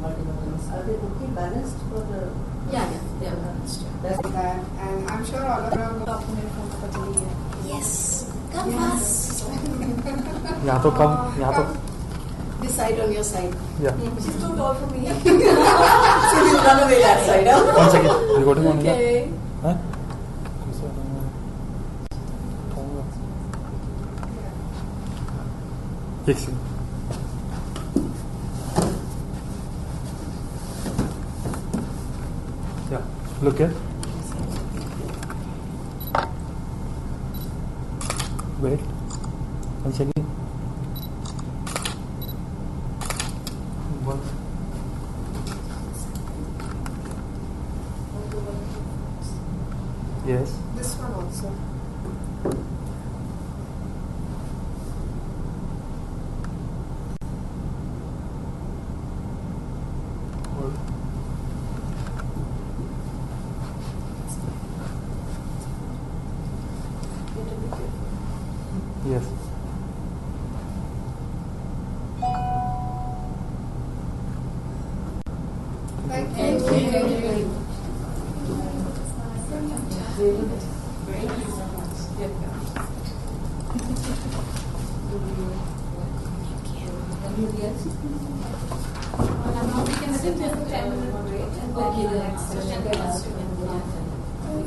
multivitamins. Are they okay balanced for the? Yeah, they are balanced. That's that, and I'm sure all of them will Yes. Come fast. यहाँ तो कम यहाँ तो Decide on your side. yeah. She's too tall for me. So we'll run away that side. Huh? 1 second recording on Okay. हाँ एक second yeah look at wait 1 second one yes this one also. hold yes Thank you. Thank you.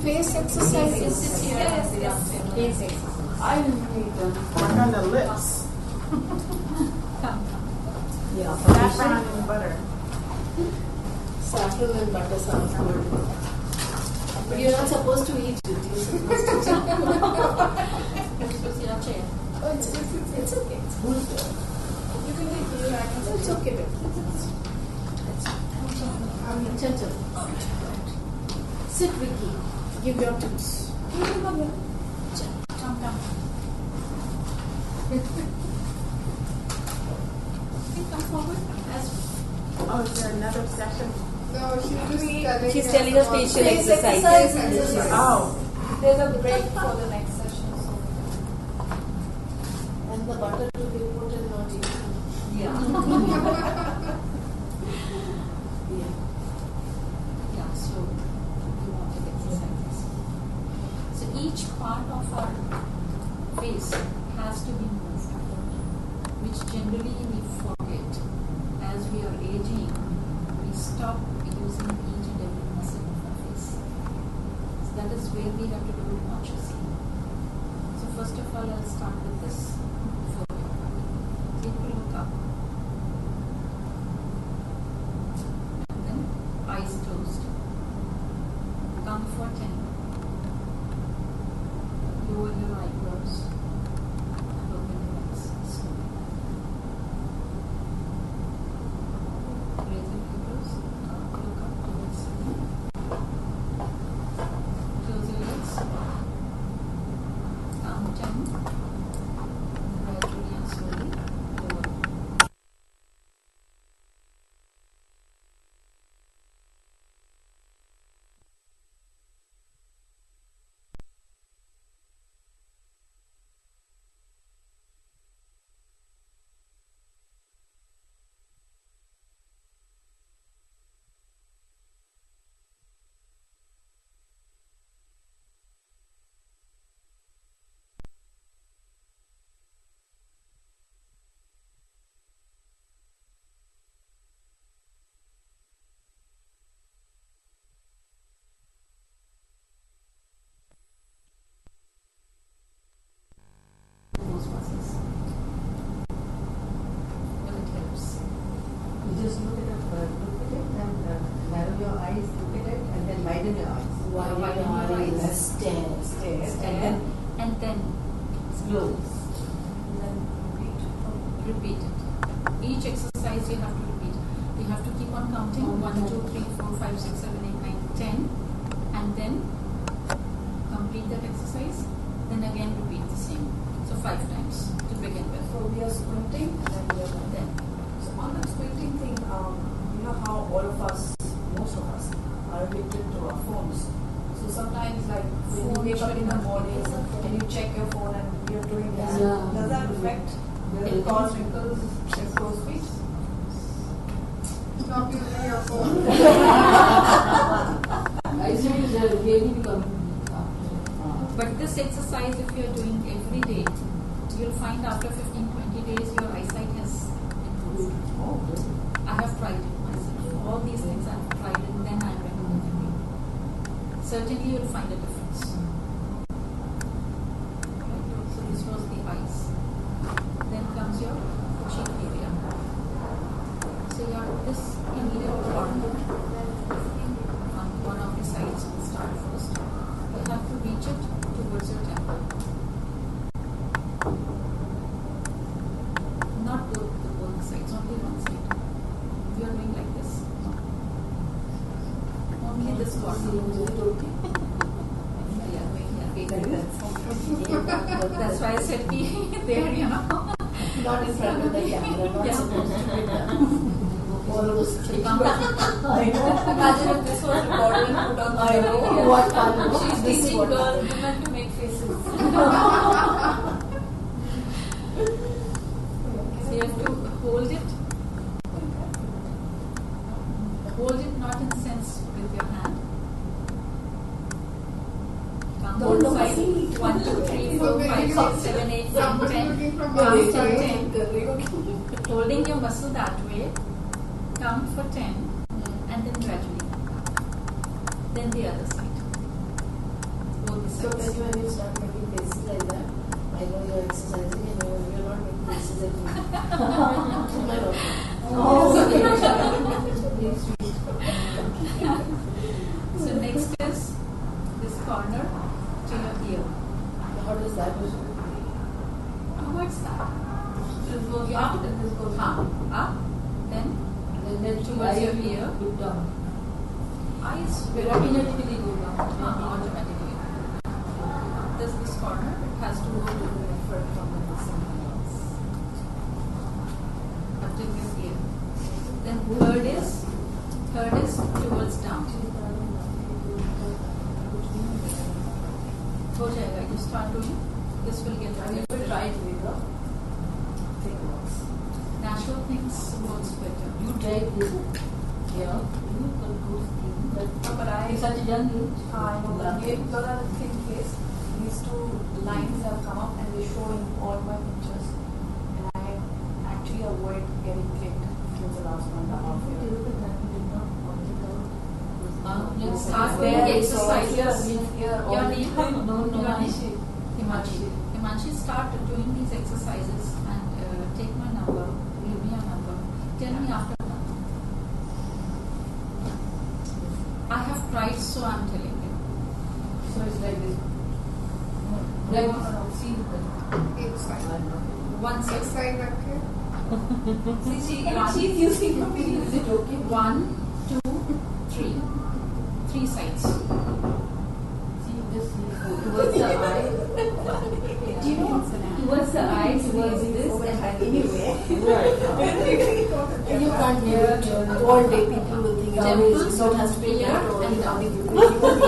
Face exercises. I need them. Work on the lips. Yeah. Saffron and butter. Saffron and butter sounds good. But you're not supposed to eat it. You're supposed to take You're supposed to sit on chair. Oh, it's okay. It's good. You can take it. It's okay. Gentle. Sit, Vicky. Give your tips. Come. Come forward. Oh, is there another session? No, She's telling us facial exercises. Oh. There's a break for the next session. So. And the butter to be put in not eaten. Yeah. Yeah, so you want to exercises. So each part of our face has to be moved, which generally we forget. As we are aging, we stop using each and every muscle of our face. So that is where we have to do it consciously. So first of all, I'll start with this. Take a look up. And then eyes closed. Count for 10. Lower your eyebrows. And open your eyes slowly. Raise your eyebrows. Look up towards the moon. Close your lids. Count 10. Gradually and slowly lower. Those muscles. Well, it helps. You just look at it and narrow your eyes, look at it, and then widen your eyes. Widen your eyes. Stare. And then Close. then repeat it. Each exercise you have to repeat. You have to keep on counting 1, 2, 3, 4, 5, 6, 7, 8, 9, 10, and then complete that exercise. Then again repeat the same. So 5 times to begin with. So we are squinting and then we are Then So on that squinting thing, you know how all of us, most of us, are addicted to our phones. So sometimes like when you wake up in the morning and you check your phone and you're doing that, Yeah. does that affect? Does it cause wrinkles, exposed face? Stop using your phone. Actually, it's really becoming. But this exercise, if you are doing every day, you'll find after 15-20 days your eyesight has improved. Oh, good. I have tried it myself. All these things I have tried and then I am recommending you. Certainly you'll find a difference. Right? So this was the eyes. Then comes your cheek area. So your this immediate corner on one of the sides will start first. You have to reach it towards your temple. Not both sides, only one side. You are doing like this. Only this corner. That's why I said there, you know. Not in front of the camera, not Yeah. supposed to be done. All those tricks. Come. I know. Imagine if this was recorded and put on the I know. video. What fun. She's This is teaching what girls fun. women to make faces. So you have to hold it. Hold it not in sense with your hand. Come Don't one look side. silly. 1, 2, 3, 4, 5, 6, 7, 8, 9, 10. From Count one for side. 10. Holding your muscle that way. Count for 10. And then gradually come back. Then the other side. Both the So sides. when you start making faces like that, I know you're exercising and you're not making faces at me. My God. Oh, okay. So next is this corner to your ear. How does that work? Towards that. This goes up and this goes Up. Then Then towards your ear. Look down. Eyes will Automatically go down. automatically. This corner, it has to go to the effort from something else. Up to your ear. Then third is towards down. हो जाएगा. You start doing. This will get I never tried Veda. Think works. natural things works better. You tried this? Yeah. You can go skin, but But I it's such a young age. I know that because I have a thin face, these two lines have come up and they show in all my pictures. And I actually avoid getting clicked since the last 1.5 years. Let's start doing exercises. Here, Your all name? No, Himanshi. Himanshi, start doing these exercises and take my number, give me your number. Tell me after that. I have tried, so I'm telling you. So it's like this. Like, See Each side. One Each side. side रखे. she's using for me. Is it okay? 1, 2, 3. 3 sides. See this towards the eye. Do you know towards the eye, towards this, and anyway. You can't hear all day. People will think Temples, so it has to be here, that or and down. down.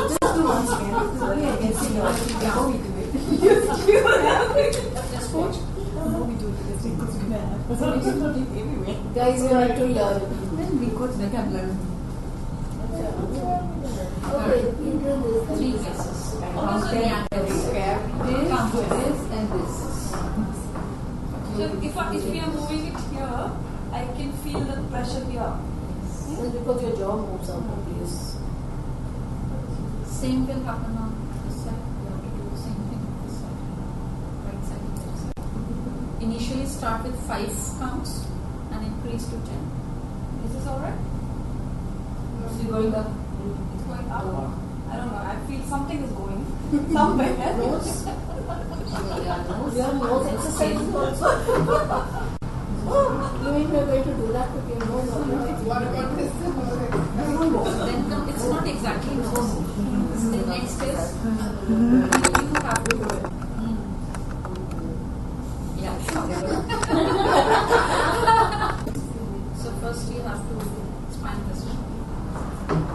Just do once again. Okay, I can see how we do it. Just watch. Guys, we have to learn. Then we could make a learn. Okay, you do this. 3 cases. Count Three them. angles. This, this, and this. So if we are moving it here, I can feel the pressure here. That's because your jaw moves out of place. Same will happen on this side. You have to do the same thing on this side. Right side and left side. Initially start with 5 counts and increase to 10. Is this alright? So you're going up. It's going up. I don't know. I feel something is going somewhere. Nose. Your nose exercises also. You mean we're going to do that with your nose? What about this? Then it's not exactly nose. The next is you have to do it. Yeah. So first you have to expand this one.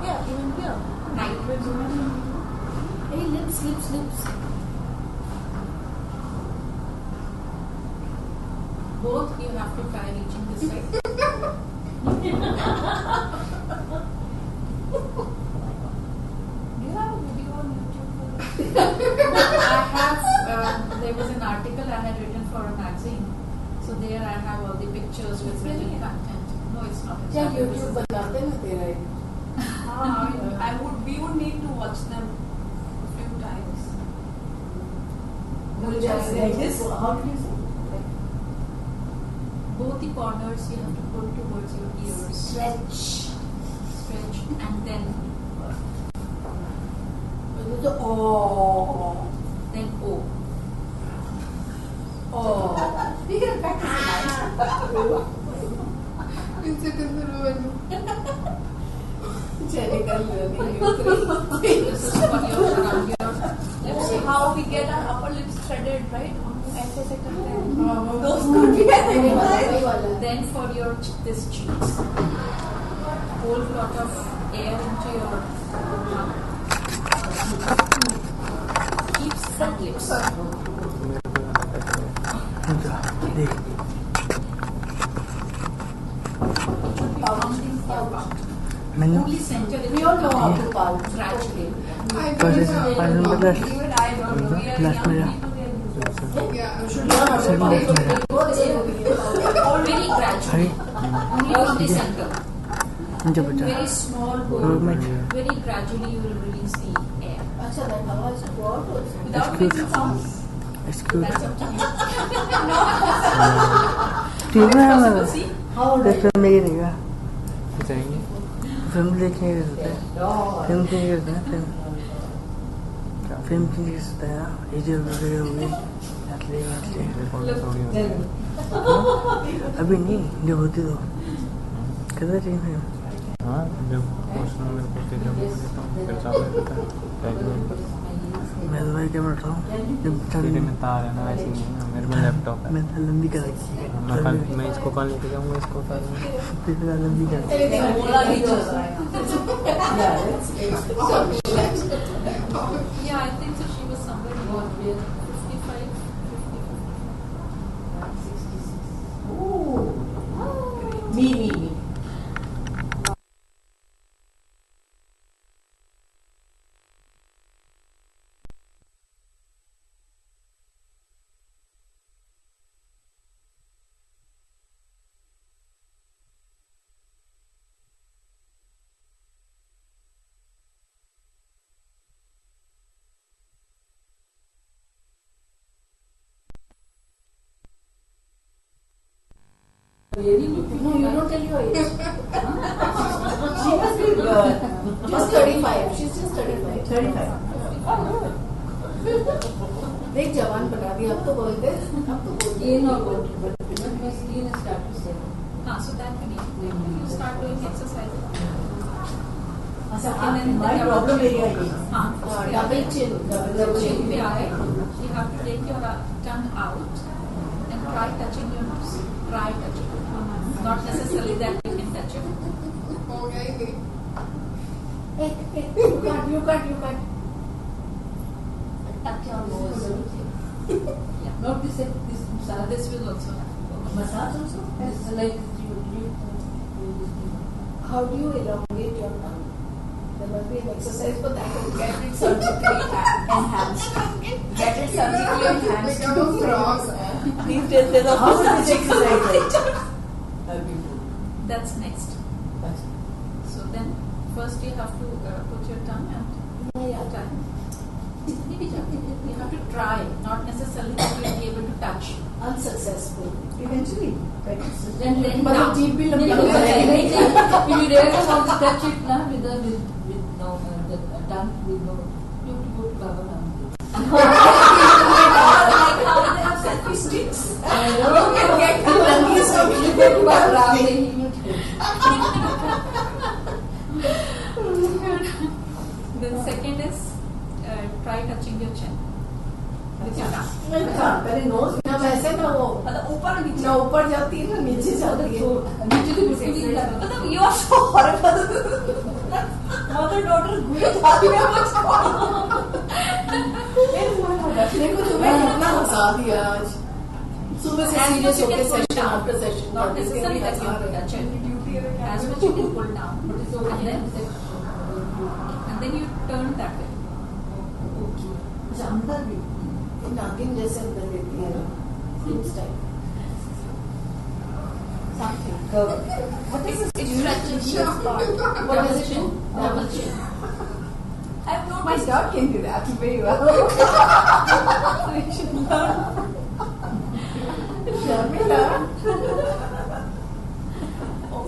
Yeah, even here. Right. Hey, lips. Both you have to try reaching this side. there I have all the pictures with written content. No, it's not. It's क्या not YouTube बनाते ना तेरा ही? We would need to watch them a few times. Just like this. How do you say? Both the corners you have to pull towards your ears. Stretch. Stretch and then Oh. then O. Oh. We can practice It's a concern. Technical learning. This is for your around your lips. How we get our upper lips threaded, right? ऐसे ऐसे करते हैं. Those could be Then for your this cheeks, hold lot of air into your mouth. Keep front lips. देख Pounding your mouth. मैंने Only center it. We all know how to pout. Gradually. But it's Even I don't know. We are Last young मेरा people. Yeah. You should learn how to Second pout. मेरा Very gradually. Only from the center. मुझे बता Very small Road hole. mate. Very gradually you will release the air. अच्छा that हवा is go out also. Without Excuse. making sounds. It's good That's up to you. ठीक है Possible, see? How old are you? Film नहीं रहेगा film देखने के रहता है फिल्म की नहीं करते हैं फिल्म की नहीं करता है इधर उधर हो गई अभी नहीं जब होती तो कितना टाइम है हाँ जब क्वेश्चन में पूछते जब देता हूँ फिर चालू होता है मैं तो भाई क्या बैठ रहा हूँ जब मेरे में तार है ना वैसे नहीं है मेरे में लैपटॉप है मैं तो लंबी कर रखी है मैं इसको कल लेके जाऊँगा इसको कल फिर लंबी कर बोला नहीं चल रहा है. Yeah, Yeah, I think so. She was somewhere about 55. Ooh. Me. Really? No, you don't tell your age. She must be just 35. She's just 35. 35. देख जवान बना दिया अब तो बोलते Gain or what? But must gain a status there. So that can you start doing exercises. अच्छा my problem area ये double chin Double chin पे आए, you have to take your tongue out and try touching your nose. Try touching. Not necessarily that you can touch it. Okay. you cut Touch your nose. Yeah. Not this This will also happen. massage also It's like you how do you elongate your tongue there must be an exercise for that get it surgically enhanced Become a frog. these days there's a whole exercise That's next. So then, first you have to put your tongue and try. You have to try, not necessarily that you will be able to touch. unsuccessful eventually then but now. the deep will If you really want to touch it now with no the tongue with no you have to go to Baba Ram. Like how they have selfie sticks. you can get the lungies of Baba Ram, he will Then second is try touching your chin with your tongue. पहले knows ना वैसे ना वो ना ऊपर जाती है ना नीचे जाती है नीचे तो बिल्कुल ही नहीं मतलब you are so horrible mother daughter घूम जाती है मुझको रखने को तुम्हें कितना हंसा दिया आज सुबह से सीरियस होके session after session Not necessarily that you have to touch it. As much you can pull down. And then you turn that way. अच्छा अंदर भी नागिन जैसे अंदर देती है ना इस type Something. What is this? It's stretching. What does it do? Double chin. I've noticed. My dog can do that very well. We should learn. Sharmila.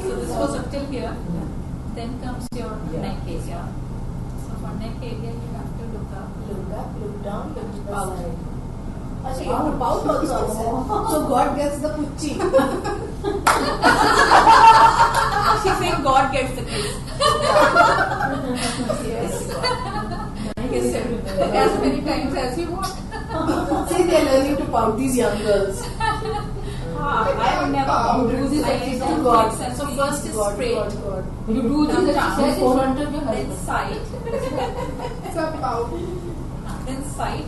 So this was up till here. Then comes your neck area. So for neck area, you have to look up. Look up, look down, look to the Pout. side. So you have to pout also. So God gets the pucci. She's saying God gets the kiss. Yes. Kiss him as many times as you want. See, they're learning to pout, these young girls. I have never pouted. Do this I exercise. don't God. make sense. So first is God, straight. God, God. You do this exercise in front of your Then husband. side. It's a pout. Then side.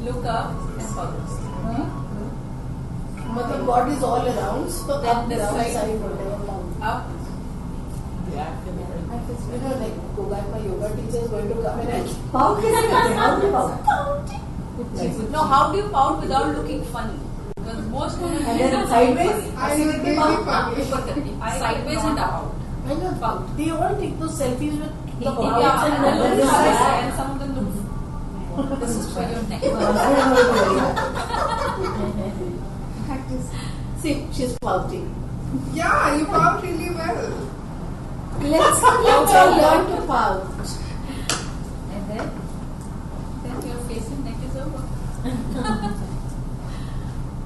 Look up and pout. Matlab God is all around, so Then up, this down, side. side, whatever. Up. You know, like, go back, my yoga teacher is going to come and How can I how do you pout? No, how do you pout without looking funny? Because most women And then sideways? I would be funny. Sideways and up. I know, Pout. they all take those selfies with the Yeah, pouts and and then then this this side, side. and some of them look. This is for your neck. See, she's pouting. Yeah, you pout really well. Let's all learn to pout. And then your face and neck is over.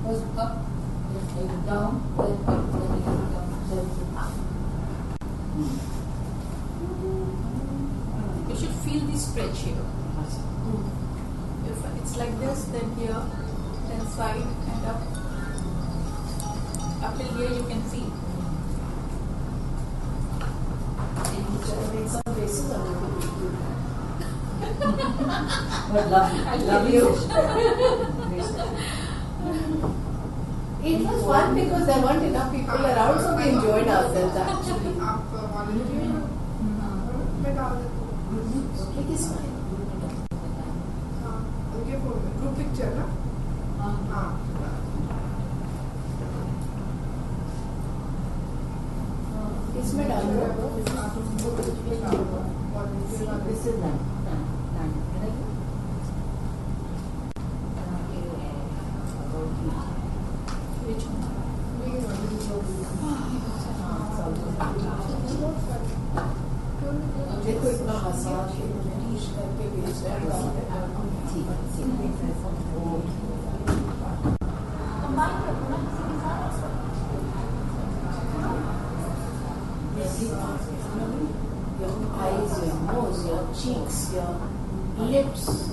Goes up, then down, then up, then down, then up. You should feel the stretch here. If it's like this, then here, then side and up. Up till here you can see. Make some faces on it. But love you. It was fun because there weren't enough people around, so we enjoyed ourselves actually. It is fine. Group picture, na? इसमें डालो This is nine. Which one? देखो इतना massage करके भेज रहा Your eyes, your nose, your cheeks, your lips.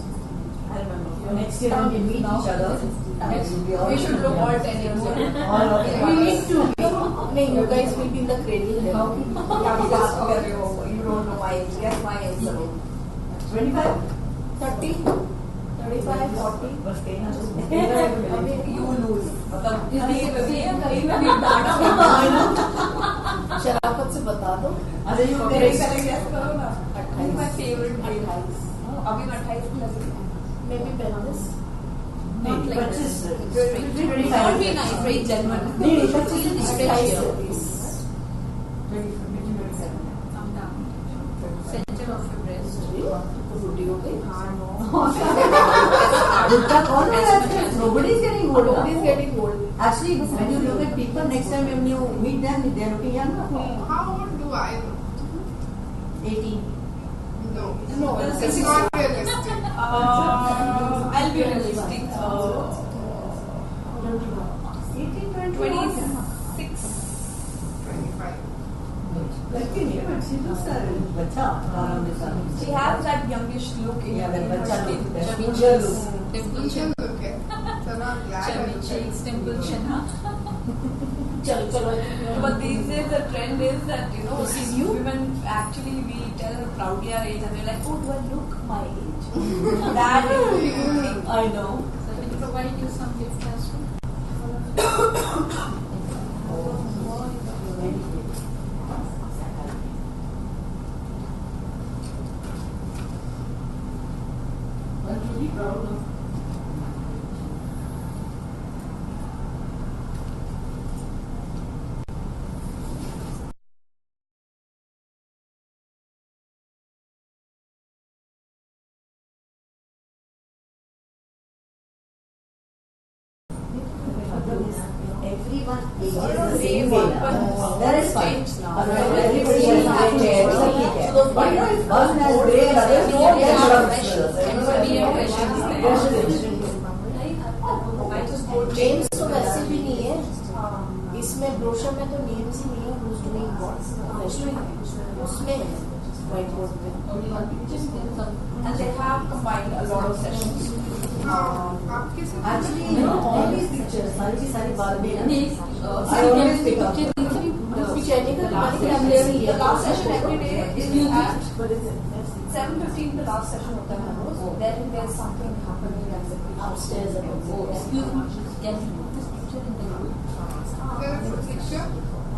I remember. Next year when we meet each other, We should look all 10 years old. all of We need to be. No, you guys will be in the cradle then. You don't know my age. Guess my age. 25? 30, 35, 40. बस कहना अभी You lose. मतलब शराफत से बता दो अरे you पहले guess करो ना. 28. My favorite age. 28. अभी मैं 28 की लग रही हूँ. Maybe 32. Not like this. Straight. Don't be nice, very genuine. नहीं 25 Feel the is stretch here. 27. Come down. Center of your breast. बुढ़ी हो गई. Buddha कौन है? Nobody is getting old. Nobody is getting old. Actually, when you look at people next time when you meet them, they are looking young. How old do I look? 18. No. No, It's not realistic. I'll be realistic. 18, 26, 25. Lucky me, but she looks a bacha around this time. She has that youngish look in Yeah, her that bacha skin. look, that Chubby schoolgirl cheeks. look. Dimple You chin. look it. So now I'm glad I Chubby look cheeks. Dimple chin. Huh? चलो चलो. But these days the trend is that This is you? women actually we tell her proudly our age and we're like, oh, do I look my age? That is the new thing. I know. So I will provide you some gift as well. I'm really proud of. everyone ages the Day same one, way. but That is fine. changed now. Everybody has different chairs. But you know, if one has grey and others don't, then there are Everybody has pressures there. I just go James तो वैसे भी नहीं है. इसमें brochure में तो names ही नहीं है. Who's doing what? उसमें है whiteboard में. and they have combined a lot of sessions. Actually, you know, all these pictures, सारी बात में I always pick up. The last session every day is at 7:15. The last session of the house. Then there's something happening Upstairs and Excuse me, can you put this picture in the group?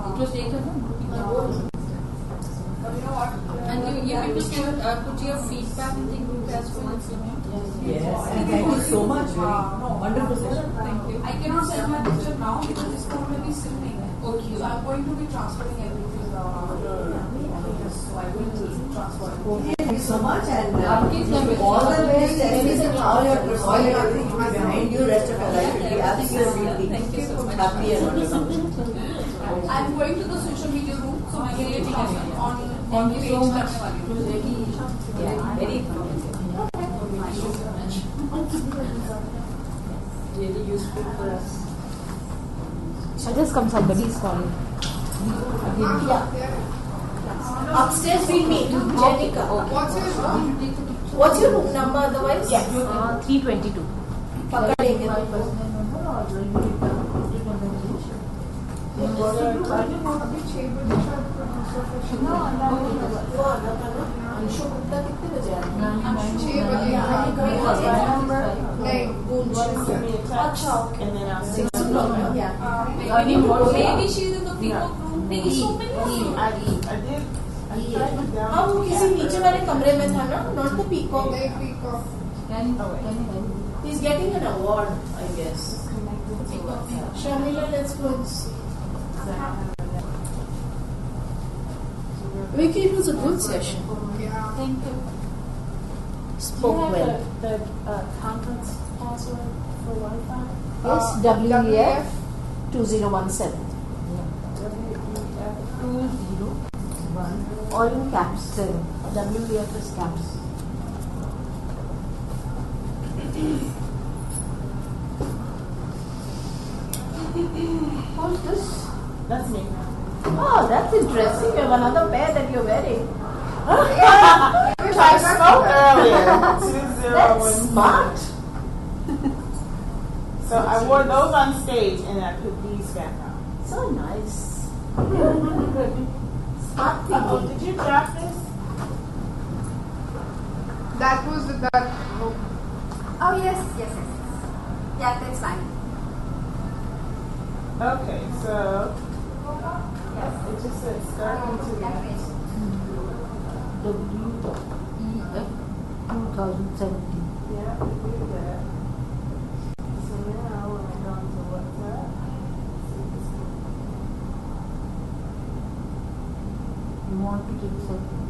It was taken on group. But you know what? And you people can put your feedback in the group as well if you want. Yes, and thank you so much. Wonderful session. Thank you. I cannot send my picture now because it's going to be streaming. Okay. So I'm going to be transferring everything so I will transfer. Thank you so much and all the best. Anything how your all everything will be behind you. Rest of your life will be absolutely Thank you so much. happy and wonderful. I'm going to the social media room, so my video on the page Very informative. Really useful for us. I just come somebody's calling. Upstairs we meet. Jenica. What's your room number otherwise? 322. पकड़ेंगे अंशु गुप्ता कितने बजे अच्छा okay maybe she's in the peacock room. There's so many. हाँ वो किसी नीचे वाले कमरे में था ना not the peacock. He's getting an award I guess. Sharmila, let's go and see. Vicky, it was a good session. Thank you. Spoke well. The conference password for Wi-Fi? Yes, WEF 2017. All in caps. WEF is caps. Who's this? That's me. Oh, that's interesting. You have another pair that you're wearing. I spoke earlier. That's smart. So I wore those on stage and I put these back on. So nice. Smart Oh, thinking. did you drop this? That was that. Oh, yes. Yeah, that's fine. Okay, so it just says start into the next. WEF 2017. Yeah, we do that. So now when I go into WhatsApp, You want to take something?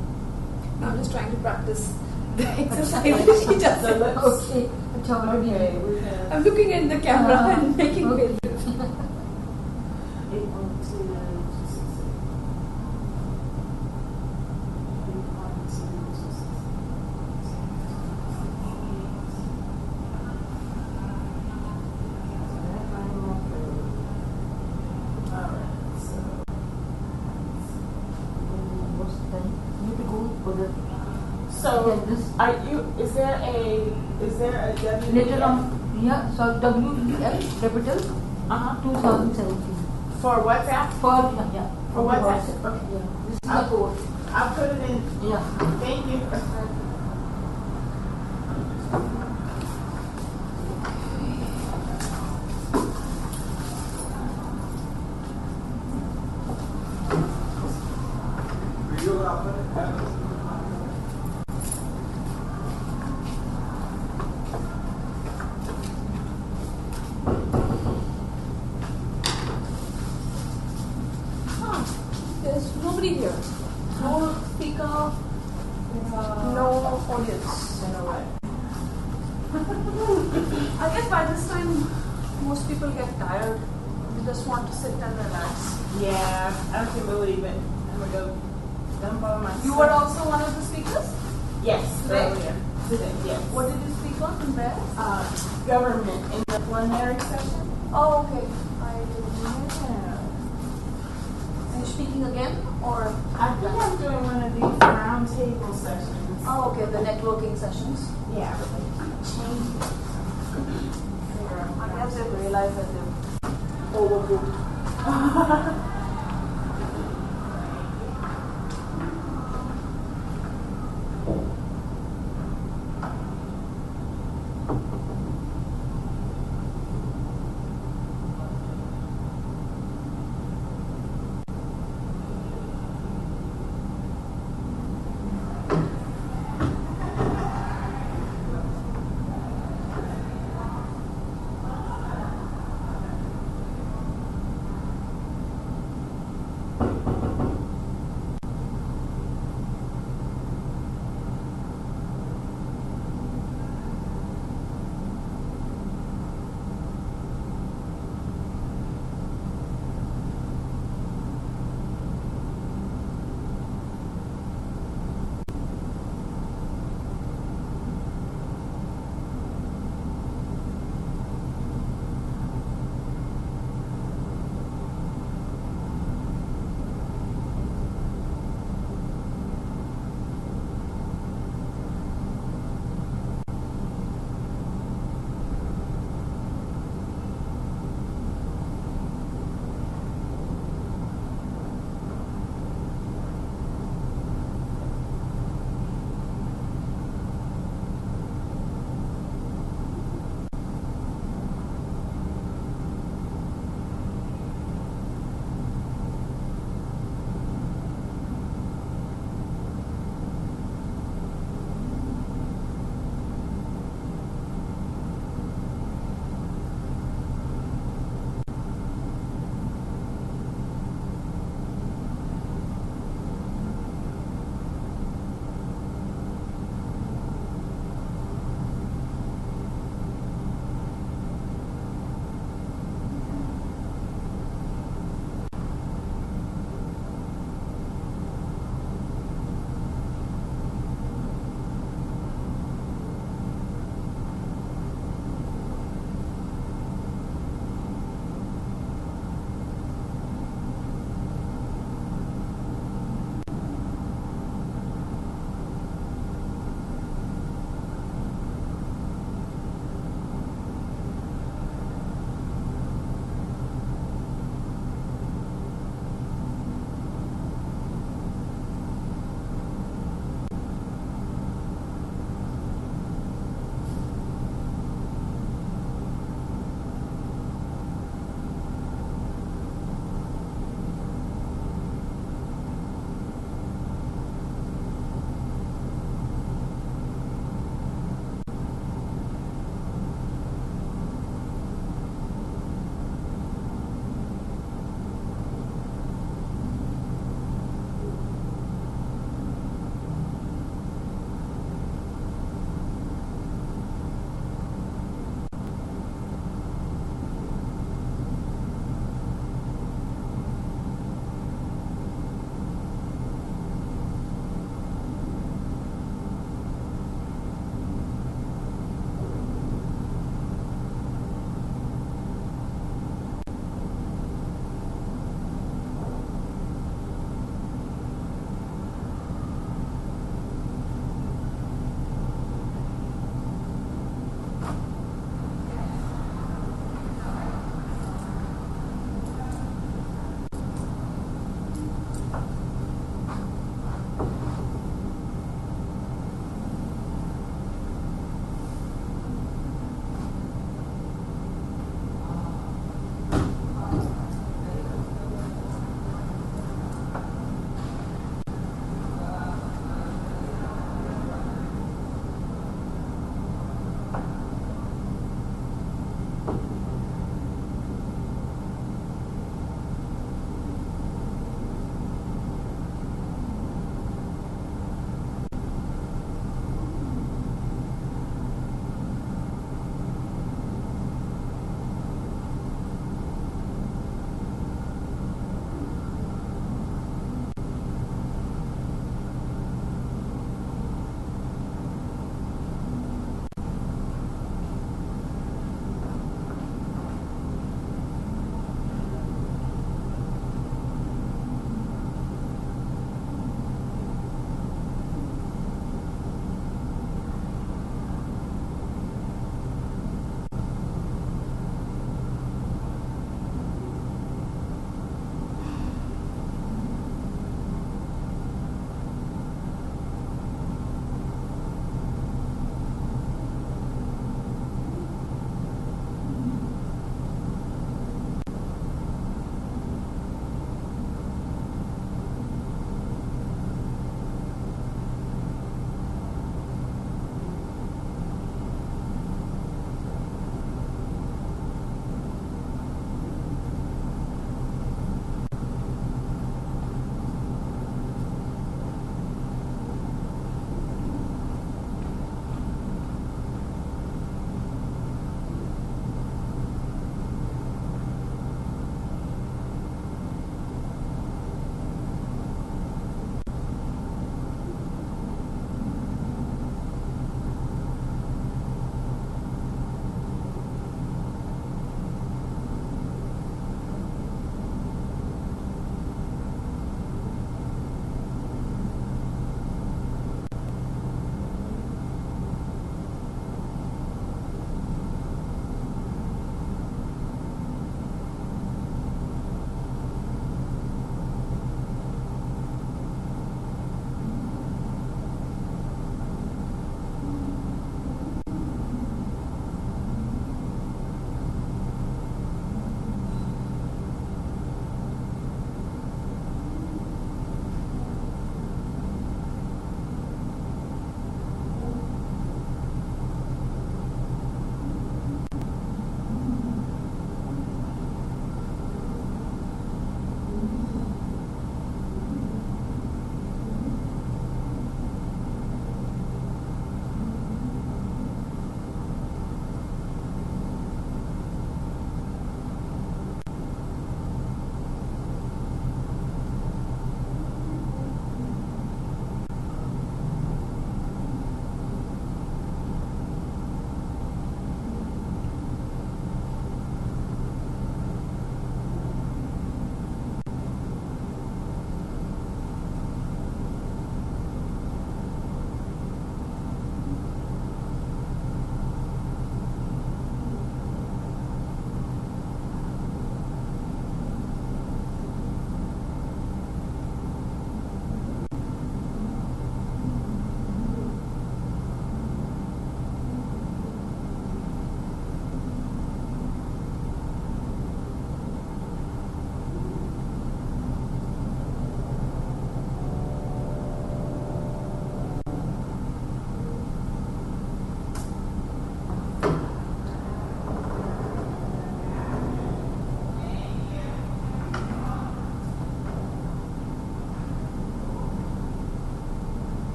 I'm just trying to practice the exercise she does. Okay. okay, we can. I'm looking at the camera and making faces. 8:02. So, are you? Is there a WEF? Later on, yeah, so WEF capital 2017. For WhatsApp? For WhatsApp? Okay. Yeah. This is the code. I'll put it in. Yeah. Thank you. There's nobody here. No speaker. No audience. In a way. I guess by this time most people get tired. You just want to sit and relax. Yeah, I can't believe it. I'm gonna go dump all my You stuff. were also one of the speakers? Yes, Today? earlier. Today, yes. What did you speak on and where? Government in the plenary session. Oh, okay. I didn't know. Are you speaking again or? I think I'm doing one of these round table sessions. Oh, okay. The networking sessions. Yeah, but they keep changing. I guess they realize that they're overbooked.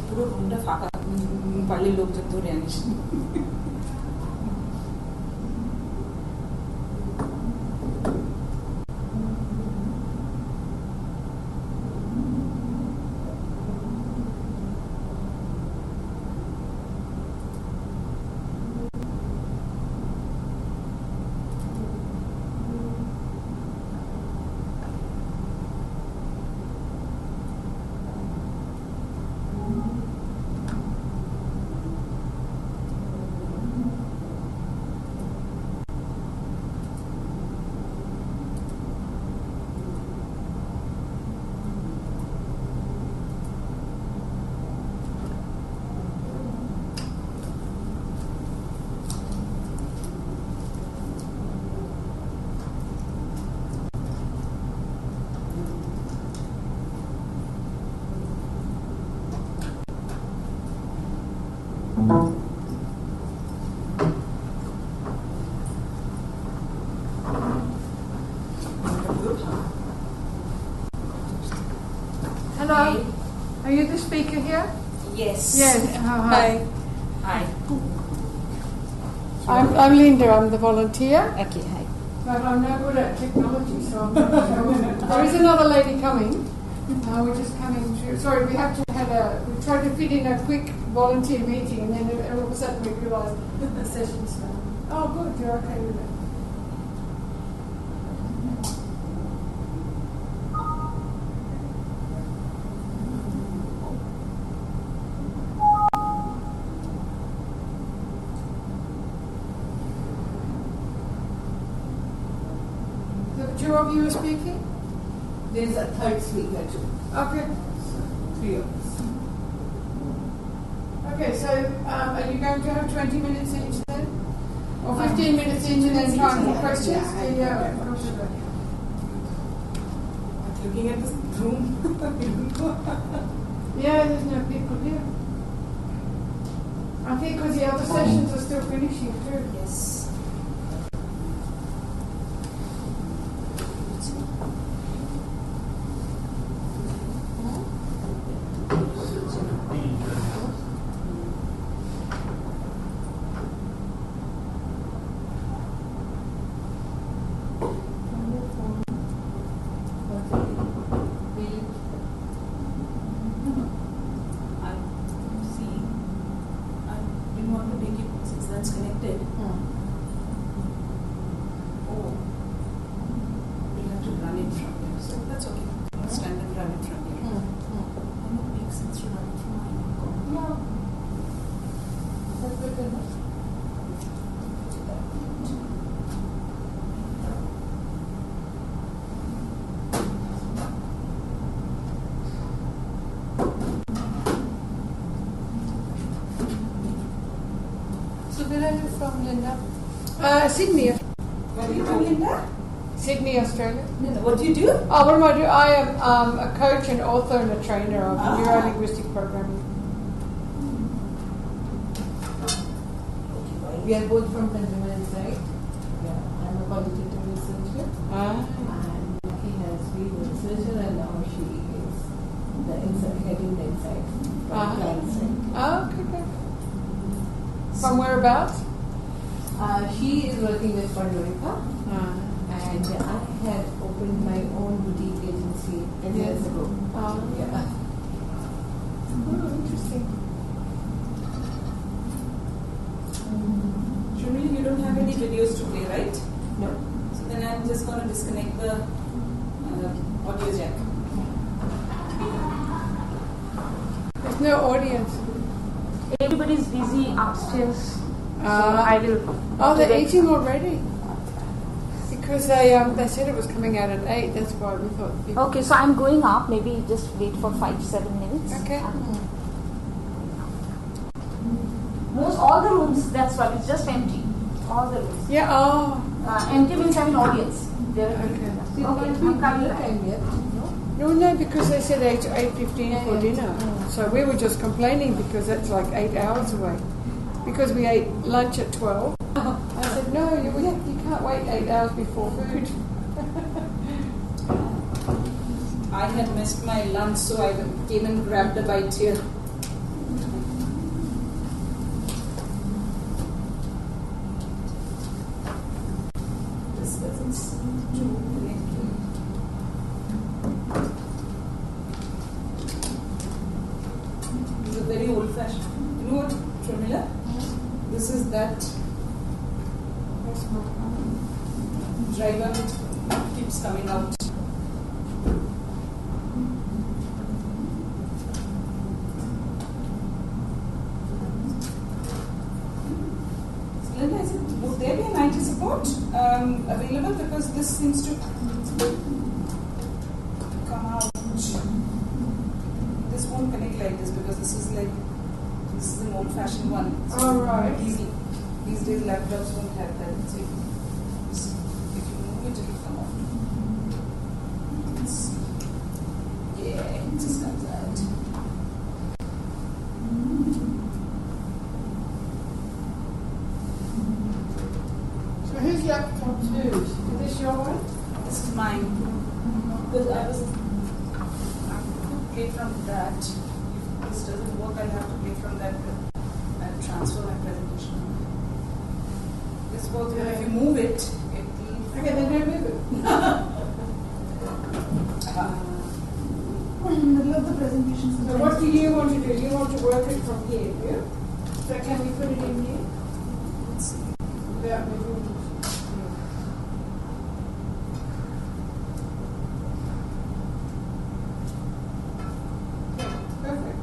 পুরো রুমটা ফাঁকা, পারলে লোকজন ধরে Anis. Hello. Are you the speaker here? Yes. Yes. Hi. Hi. I'm Linda. I'm the volunteer. Okay, hi. But I'm no good at technology, so I'm not sure. There is another lady coming. We're just coming through. Sorry, we tried to fit in a quick volunteer meeting, and then all of a sudden we realised the session's started. Oh, good. You're okay with it. The two of you are speaking? There's a third speaker too. Okay. Three of us. Okay, so are you going to have 20 minutes each then? Or 15 minutes each and then time for questions? Yeah. Looking at this room. Yeah, there's no people here. I think because the other sessions are still finishing too. Yes. Hello from Linda. Sydney. What are you doing, Linda? Sydney, Australia. What do you do? Oh, what am I doing? I am a coach and author and a trainer of neuro-linguistic programming. We are both from consumer insight. Yeah, I'm a qualitative researcher. And he has been a researcher and now she is the heading the insight. Okay, good. From whereabouts? She is working with Pandorica. And I had opened my own boutique agency 10 years ago. Yeah. Interesting. Sharmila, you don't have any videos to play, right? No. So then I'm just going to disconnect the audio jack. There's no audience. Everybody's busy upstairs. So I will. Oh, they're eating already. Because they said it was coming out at 8. That's why we thought. Okay, so I'm going up. Maybe just wait for 5-7 minutes. Okay. Most all the rooms. That's what. It's just empty. All the rooms. Yeah. Oh. Empty means having audience. Okay. I'm coming back. No, because they said 8 to 8:15 for dinner. So we were just complaining because that's like 8 hours away. Because we ate lunch at 12. I said, no, you can't wait 8 hours before food. I had missed my lunch, so I came and grabbed a bite here. This doesn't seem to connect. This is very old-fashioned. You know what, Sharmila? This is that driver which keeps coming out. Linda, would there be an IT support available? Because this seems to come out. This won't connect like this because this is an old-fashioned one. So All right. These days laptops won't have that. So if you move it, it'll come out. Let's see. Yeah, it just comes out. So whose laptop is? Is this your one? This is mine. Because I could play from that. If this doesn't work, I'll have to play from that and transfer my presentation. This works, but if you move it, it will. Okay, then don't move it. We're in the middle of the presentation. So what do you want to do? You want to work it from here, do you? So can we put it in here? Let's see. Without moving it? Perfect.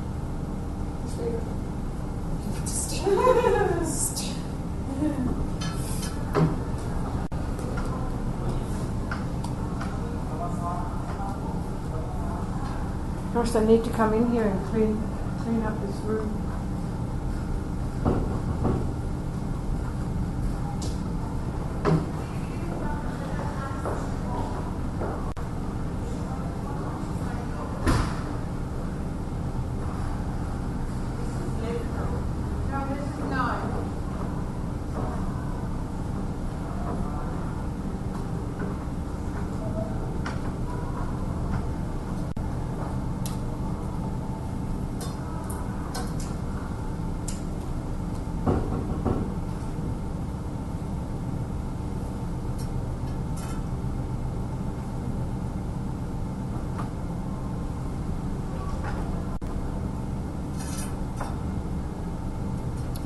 Just leave it. Gosh, I need to come in here and clean up this room.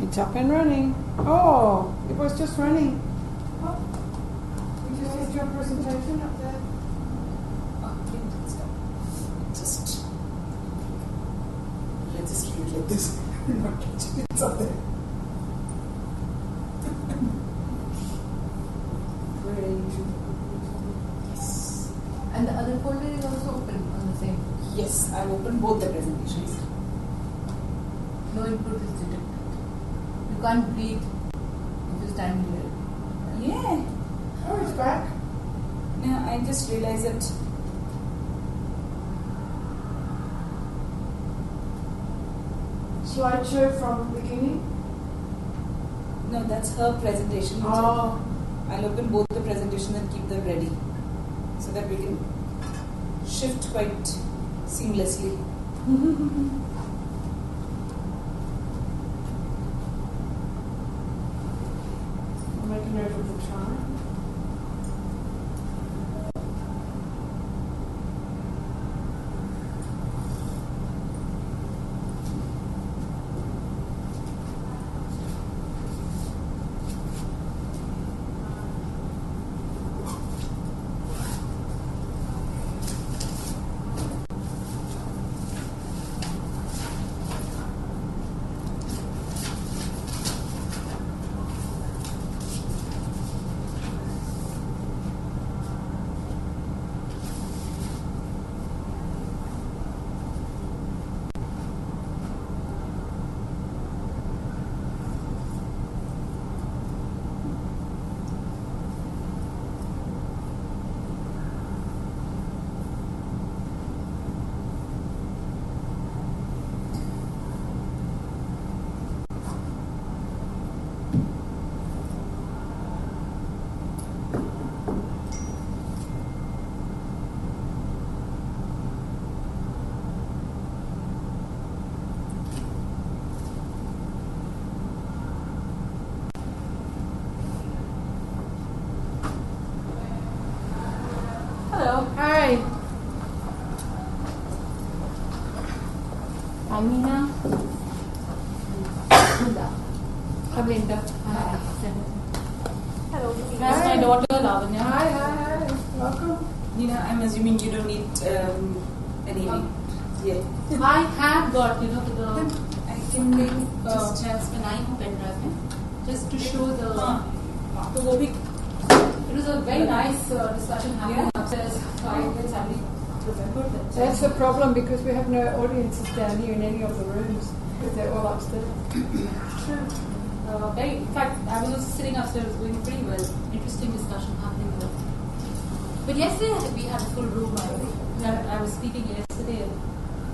It's up and running. Oh, it was just running. Oh, you just did your presentation up there. Let's just leave it like this. Not catching it. It's up there. Yes. And the other folder is also open on the same. Yes, I've opened both the presentations. No input is detected. You can't breathe. Just standing there. Yeah. Oh, it's back. Yeah, I just realized that. Slideshow from beginning. No, that's her presentation. Oh. I'll open both the presentations and keep them ready so that we can shift quite seamlessly. I'll make a note of the time. Hi. Amina. I'm Linda. Hi. Hello. That's my daughter Lavanya. Hi. Welcome. Nina, I'm assuming you don't need any. Yeah. I have got, the I can just बनाई हूँ pen drive में, just to show the. तो वो भी It was a very nice discussion happening upstairs. So I can sadly remember that. That's the problem because we have no audiences down here in any of the rooms because they're all upstairs. True. In fact, I was also sitting upstairs doing pretty well. Interesting discussion happening there. But yesterday we had a full room. I was speaking yesterday and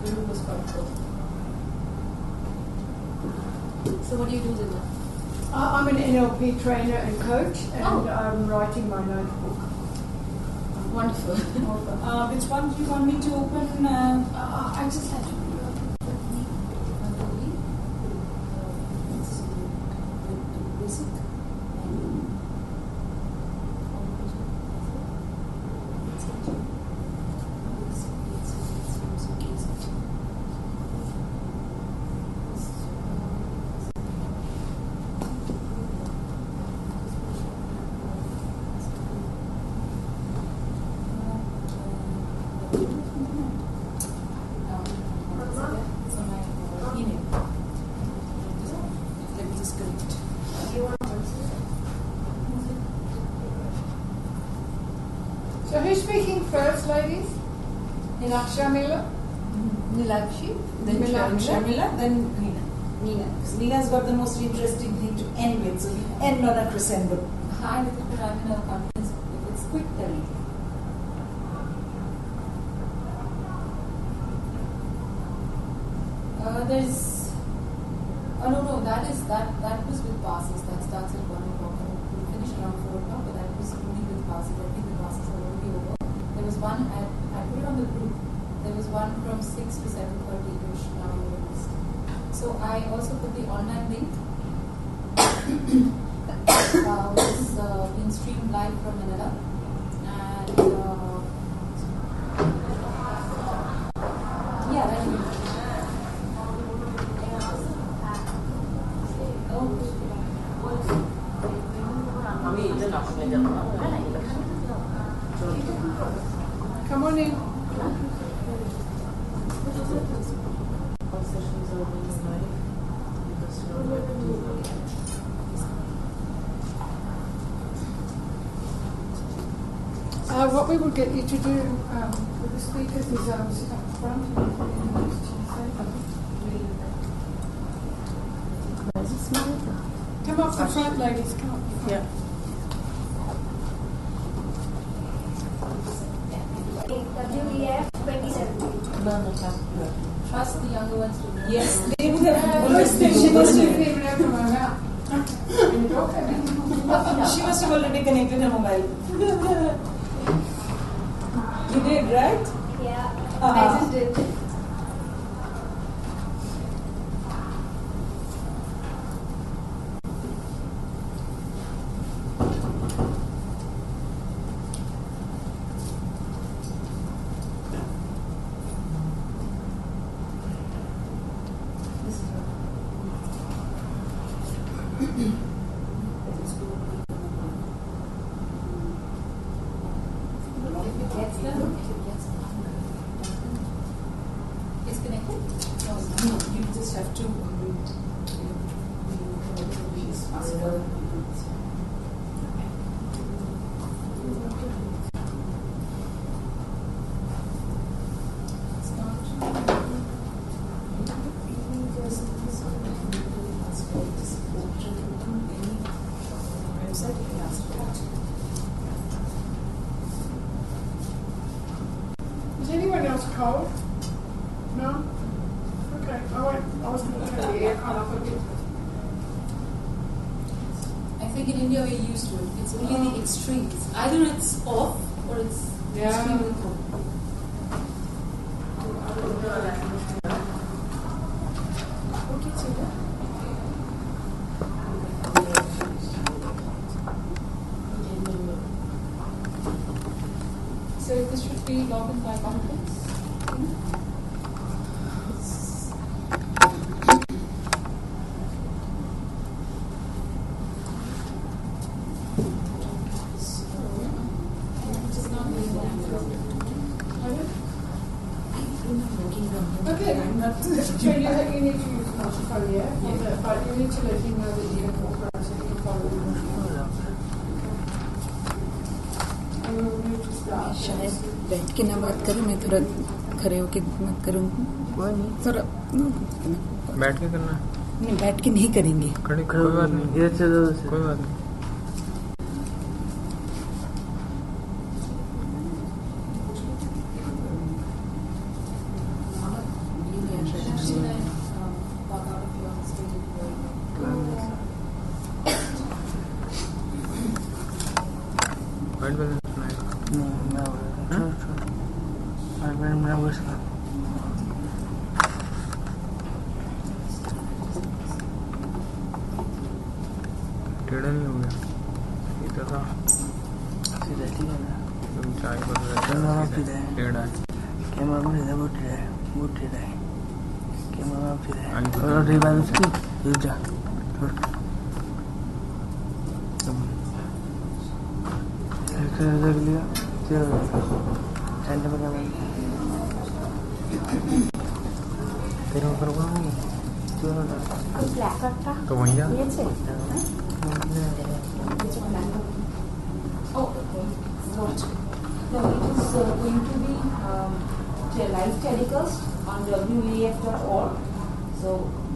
the room was quite full. So what do you do, Linda? I'm an NLP trainer and coach, and I'm writing my notebook. Wonderful. which one do you want me to open? I just had to. So who's speaking first, ladies? Sharmila? Nilakshi, then Sharmila, then Nina. Because Nina's got the most interesting thing to end with, so we end on a crescendo. Hi, Nilakshi, I'm in a conference. If it's quick, tell me. There's. Oh no, that was with passes. That starts at 1 o'clock. We finish around 4 o'clock, but that was only with passes. I think the passes are already over. There was one, I put it on the group. There was one from 6 to 7:30-ish. Now you missed. So I also put the online link. Which is being streamed live from Manila. And yeah, that's it. Come on in. What we will get you to do with the speakers is sit up front and introduce yourself. Come up the front, ladies. Come up. Yeah. WEF-2017. Trust the younger ones to do. Yes, they would have First always thing, she she must didn't have, even open my mouth. And you talk about it. she must have already connected her mobile. You did, right? Yeah, Uh-huh. I just did. It's connected? No, you just have to. It's not. Is anyone else cold? No? Okay, I was going to turn the aircon off a bit. I think in India we're used to it. It's only the extremes. Either it's off or it's Yeah. extremely cold. Okay, so So this should be login by conference. Okay, so you need to use the microphone, yeah? But you need to let him know that you can walk around so you can follow him. And we'll need to start. शायद बैठ के ना बात करूं, मैं थोड़ा खड़े होके बात करूं. थोड़ा बैठ के करना है? नहीं, बैठ के नहीं करेंगे. खड़े कोई बात नहीं, कोई बात नहीं. वाइट बैलेंस टेढ़ा नहीं हो गया, सीधा था. तुम चाय कर रहे थे, टेढ़ा है. कैमरा में सीधा बहुत टेढ़ा है. कैमरा में सीधा है. और रिबाउंस की रुक जा. कर लिया. चलो चलने लगा. तेरे ऊपर कौन है? तो वहीं आ. Oh, okay. What? No, it is going to be live telecast on WEF.org. So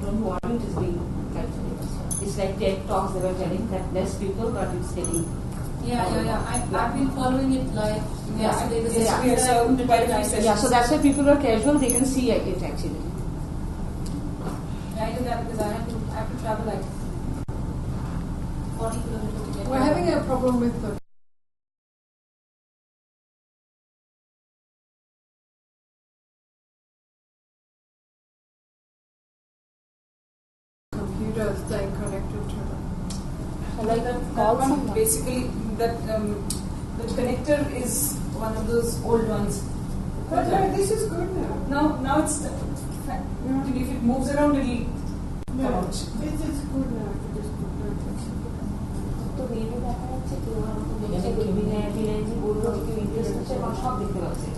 don't worry, it is being live telecast. It's like TED Talks, they were telling that less people, but it's getting. Yeah. I've been following it live. Yesterday, this Yes, we have served quite a few sessions. Yeah, so that's why people are casual, they can see it actually. I do that because I have to travel like 40 kilometers to get We're having a problem with the computer staying connected to them. Like That one, basically, that connector is one of those old ones. But this is good now. Now it's if it moves around, it'll come out. It is good now to just put notes. তো মেয়েদের দেখা যাচ্ছে কেউ আমাকে বলছে বিনয়জি বললো কেউ interest হচ্ছে আমার সব দেখতে পাচ্ছে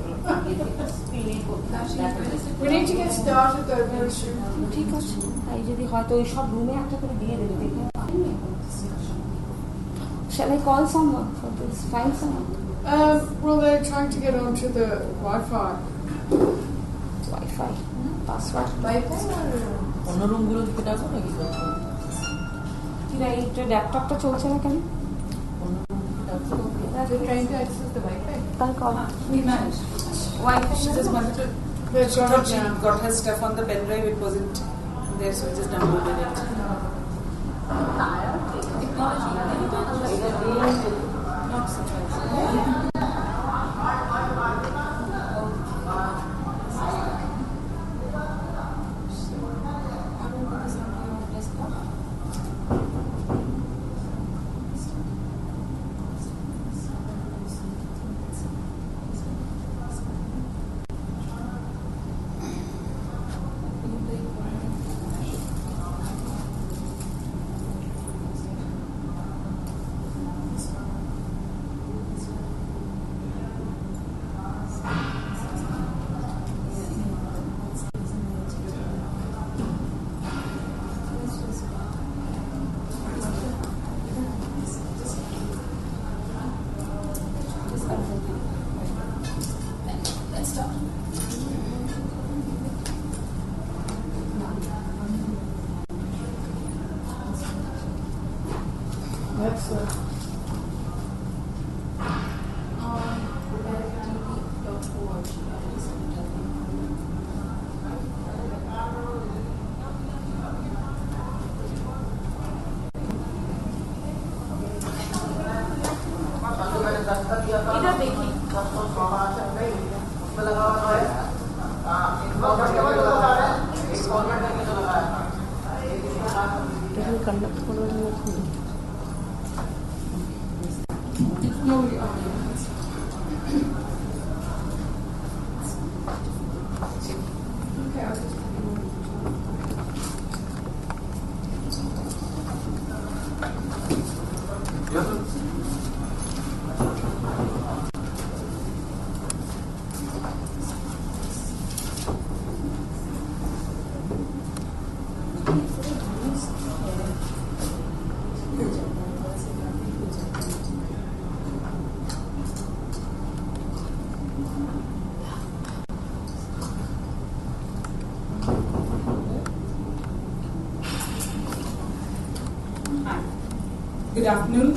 স্ক্রিনে We need to get started though very soon. ঠিক আছে তাই যদি হয়তো ওই সব রুমে একটা করে দিয়ে দেবে দেখে পাইনি এখন Shall I call someone for this? Find someone? Well, they're trying to get onto the Wi-Fi. Wi-Fi. Password. অন্য রুমগুলো দিতে ডাকো নাকি? কি রাইট ল্যাপটপটা চলছে না কেন? They're trying to access the Wi-Fi. We managed. Wi-Fi She just wanted to. She thought she got her stuff on the pen drive. It wasn't there, so we just downloaded it. Not surprising. That's इधर देखिए conduct करो No, we are. Okay, I'll just Good afternoon,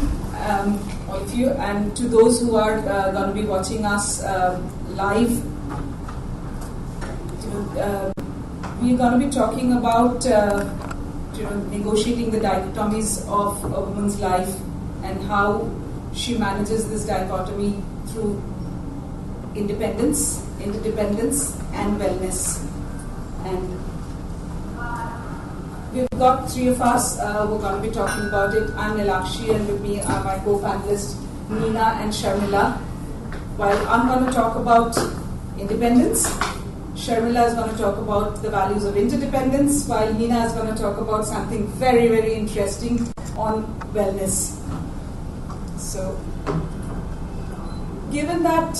all of you, and to those who are going to be watching us live. We're going to be talking about negotiating the dichotomies of a woman's life and how she manages this dichotomy through independence, interdependence, and wellness. And we've got three of us who are going to be talking about it. I'm Nilakshi, and with me are my co-panelists Neena and Sharmila. While I'm going to talk about independence, Sharmila is going to talk about the values of interdependence, while Neena is going to talk about something very, very interesting on wellness. So, given that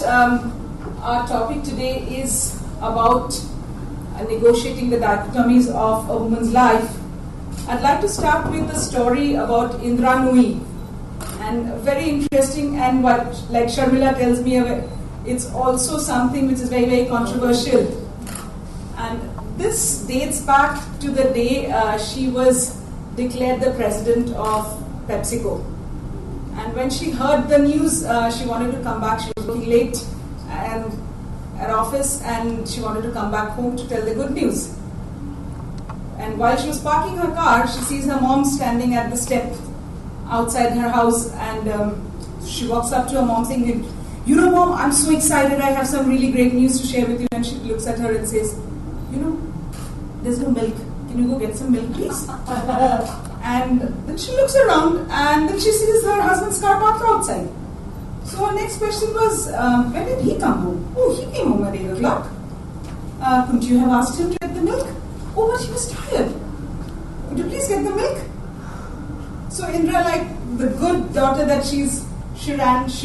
our topic today is about negotiating the dichotomies of a woman's life, I'd like to start with a story about Indra Nui. And very interesting, and what, like Sharmila tells me, it's also something which is very, very controversial. And this dates back to the day she was declared the president of PepsiCo. And when she heard the news, she wanted to come back. She was working late and at office, and she wanted to come back home to tell the good news. And while she was parking her car, she sees her mom standing at the step outside her house, and she walks up to her mom saying, "You know, Mom, I'm so excited. I have some really great news to share with you." And she looks at her and says, "You know, there's no milk. Can you go get some milk, please?" And then she looks around, and then she sees her husband's car parked outside. So her next question was, when did he come home? "Oh, he came home at 8 o'clock. Couldn't you have asked him to get the milk?" "Oh, but he was tired. Could you please get the milk?" So Indra, like the good daughter that she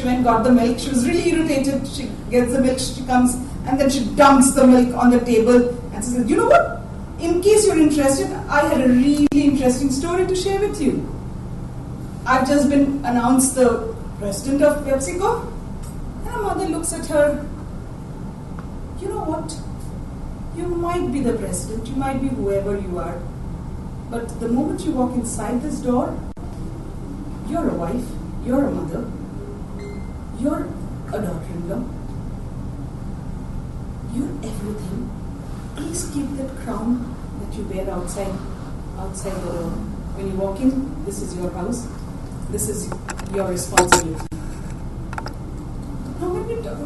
went, got the milk. She was really irritated. She gets the milk, she comes, and then she dumps the milk on the table and says, "You know what? In case you're interested, I had a really interesting story to share with you. I've just been announced the president of PepsiCo." And her mother looks at her. "You know what? You might be the president, you might be whoever you are, but the moment you walk inside this door, you're a wife, you're a mother, you're a daughter-in-law, you're everything. Please keep that crown that you wear outside the door. When you walk in, this is your house, this is your responsibility. Now,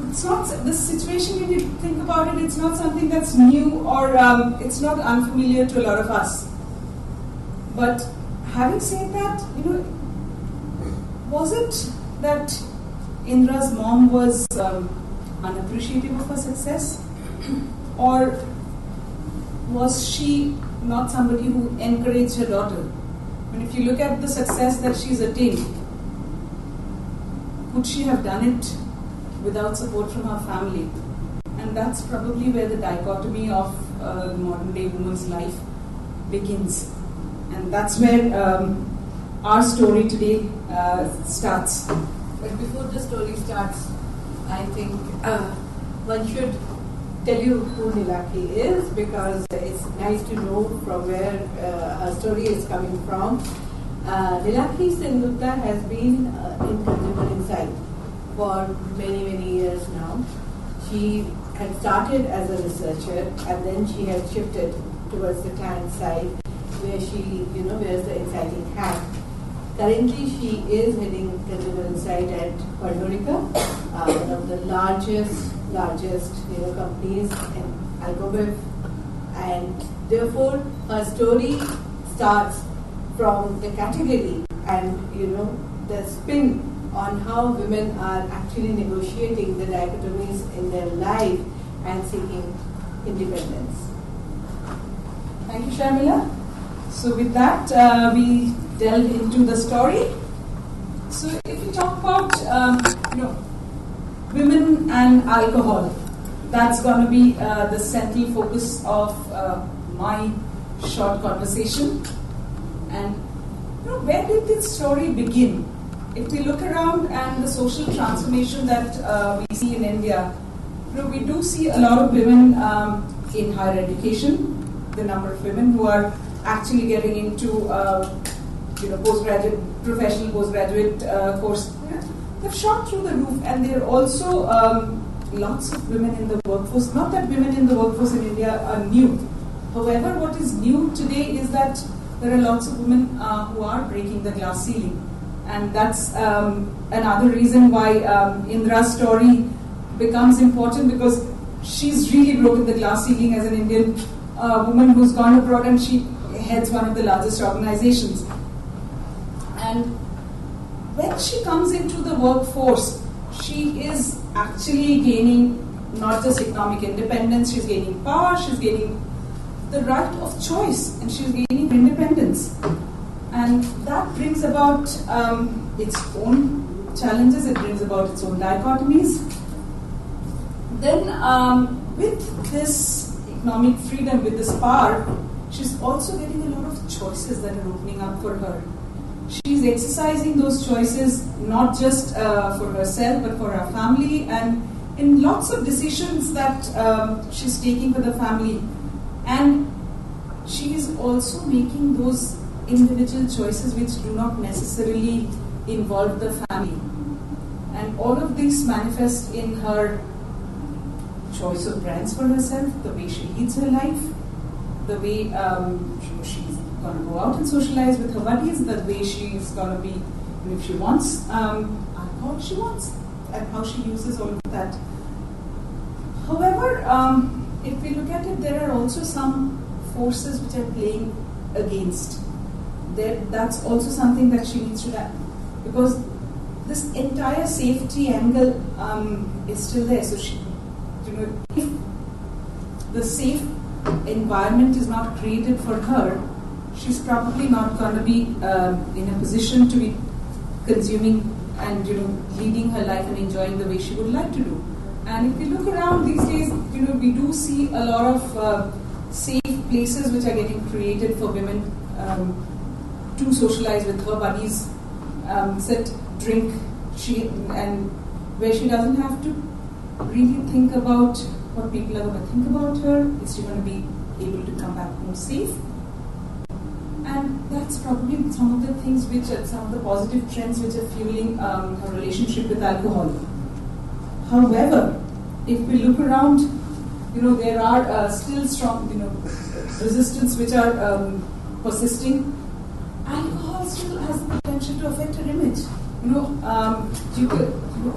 it's not this situation. When you think about it, it's not something that's new or it's not unfamiliar to a lot of us. But having said that, was it that Indra's mom was unappreciative of her success, or was she not somebody who encouraged her daughter? And if you look at the success that she's attained, could she have done it without support from her family? And that's probably where the dichotomy of the modern day woman's life begins. And that's where our story today starts. But before the story starts, I think one should tell you who Nilakshi is, because it's nice to know from where her story is coming from. Nilakshi Sengupta has been in consumer insight for many, many years now. She had started as a researcher, and then she had shifted towards the client side, where she wears the insighting hat. Currently, she is heading consumer insight at Pandorica, one of the largest companies in WEF, and therefore her story starts from the category and the spin on how women are actually negotiating the dichotomies in their life and seeking independence. Thank you, Sharmila. So with that, we delve into the story. So if we talk about women and alcohol, that's going to be the central focus of my short conversation. And where did this story begin? If we look around and the social transformation that we see in India, we do see a lot of women in higher education. The number of women who are actually getting into professional postgraduate course, they've shot through the roof, and there are also lots of women in the workforce. Not that women in the workforce in India are new. However, what is new today is that there are lots of women who are breaking the glass ceiling. And that's another reason why Indra's story becomes important, because she's really broken the glass ceiling as an Indian woman who's gone abroad, and she heads one of the largest organizations. And when she comes into the workforce, she is actually gaining not just economic independence, she's gaining power, she's gaining the right of choice, and she's gaining independence. And that brings about its own challenges, it brings about its own dichotomies. Then with this economic freedom, with this power, she's also getting a lot of choices that are opening up for her. She's exercising those choices not just for herself, but for her family, and in lots of decisions that she's taking for the family. And she is also making those individual choices which do not necessarily involve the family. And all of these manifest in her choice of brands for herself, the way she leads her life, the way she's going to go out and socialize with her buddies, the way she's going to be, if she wants alcohol, she wants, and how she uses all of that. However, if we look at it, there are also some forces which are playing against. That's also something that she needs to do, because this entire safety angle is still there. So she, if the safe environment is not created for her, she's probably not going to be in a position to be consuming and leading her life and enjoying the way she would like to do. And if we look around these days, we do see a lot of safe places which are getting created for women to socialize with her buddies, sit, drink, and where she doesn't have to really think about what people are going to think about her. Is she going to be able to come back home safe? and that's probably some of the things which are some of the positive trends which are fueling her relationship with alcohol. However, if we look around, there are still strong, resistance which are persisting. Alcohol still has the potential to affect her image.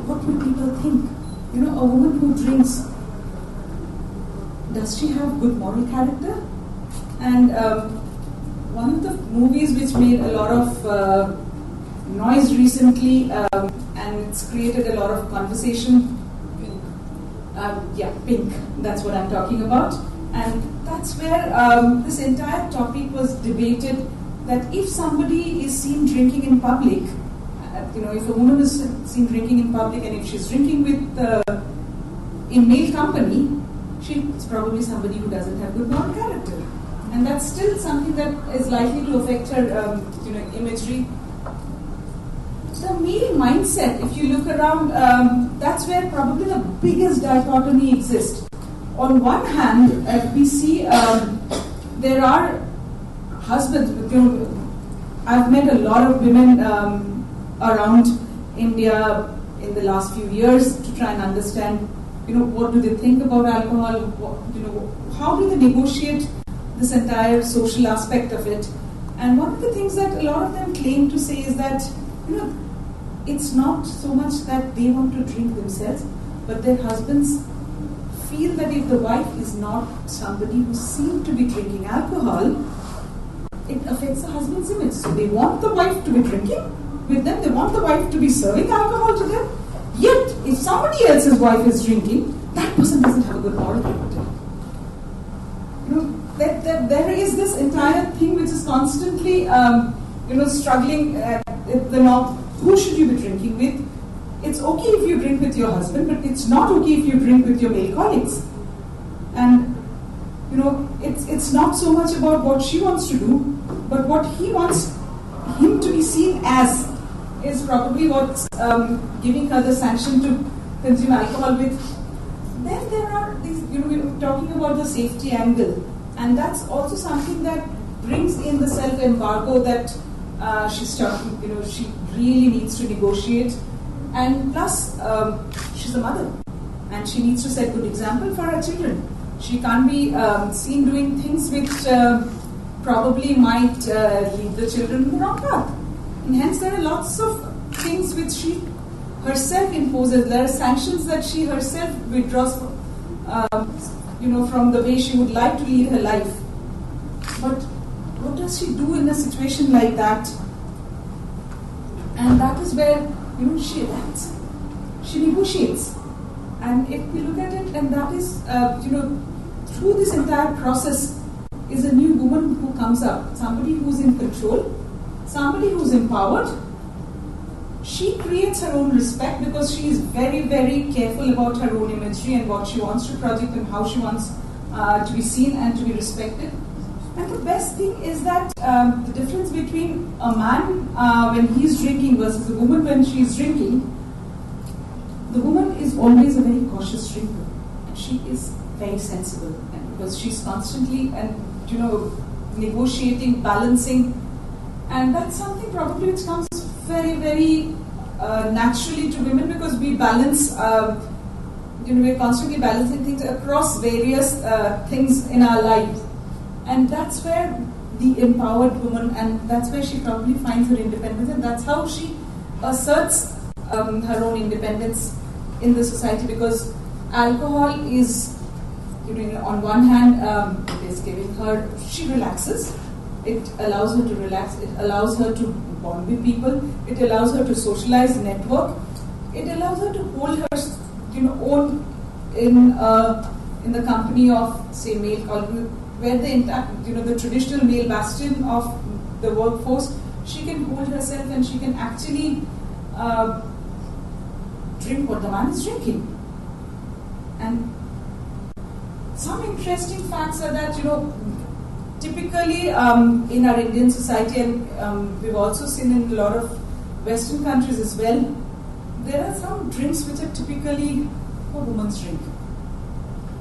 What will people think? A woman who drinks, does she have good moral character? And one of the movies which made a lot of noise recently, and it's created a lot of conversation. Pink. That's what I'm talking about. And that's where this entire topic was debated, that if somebody is seen drinking in public, if a woman is seen drinking in public and if she's drinking with in male company, she's probably somebody who doesn't have good moral character. And that's still something that is likely to affect her imagery. The male mindset, if you look around, that's where probably the biggest dichotomy exists. On one hand, we see there are husbands. I've met a lot of women around India in the last few years to try and understand, what do they think about alcohol? How do they negotiate this entire social aspect of it? And one of the things that a lot of them claim to say is that, it's not so much that they want to drink themselves, but their husbands feel that if the wife is not somebody who seems to be drinking alcohol, it affects the husband's image. So they want the wife to be drinking with them, they want the wife to be serving alcohol to them, yet if somebody else's wife is drinking, that person doesn't have a good moral character. There is this entire thing which is constantly struggling at the norm. Who should you be drinking with? It's okay if you drink with your husband, but it's not okay if you drink with your male colleagues. And it's not so much about what she wants to do, but what he wants him to be seen as is probably what's giving her the sanction to consume alcohol with. Then there are these, we're talking about the safety angle, and that's also something that brings in the self-embargo that she's talking, she really needs to negotiate. And plus, she's a mother, and she needs to set good example for her children. She can't be seen doing things which probably might lead the children in the wrong path. And hence, there are lots of things which she herself imposes. There are sanctions that she herself withdraws from the way she would like to lead her life. But what does she do in a situation like that? And that is where she adapts. She negotiates. And if we look at it, and that is, through this entire process is a new woman who comes up, somebody who's in control, somebody who's empowered. She creates her own respect because she is very, very careful about her own imagery and what she wants to project and how she wants to be seen and to be respected. And the best thing is that the difference between a man when he's drinking versus a woman when she's drinking, the woman is always a very cautious drinker. And she is very sensible, and because she's constantly negotiating, balancing, and that's something probably which comes very, very naturally to women because we balance. We're constantly balancing things across various things in our lives. And that's where the empowered woman, and that's where she probably finds her independence, and that's how she asserts her own independence in the society, because alcohol is, on one hand, it is giving her, she relaxes, it allows her to relax, it allows her to bond with people, it allows her to socialize, network, it allows her to hold her own in the company of, say, male colleagues, where the traditional male bastion of the workforce, she can hold herself and she can actually drink what the man is drinking. And some interesting facts are that, typically in our Indian society, and we've also seen in a lot of Western countries as well, there are some drinks which are typically a woman's drink.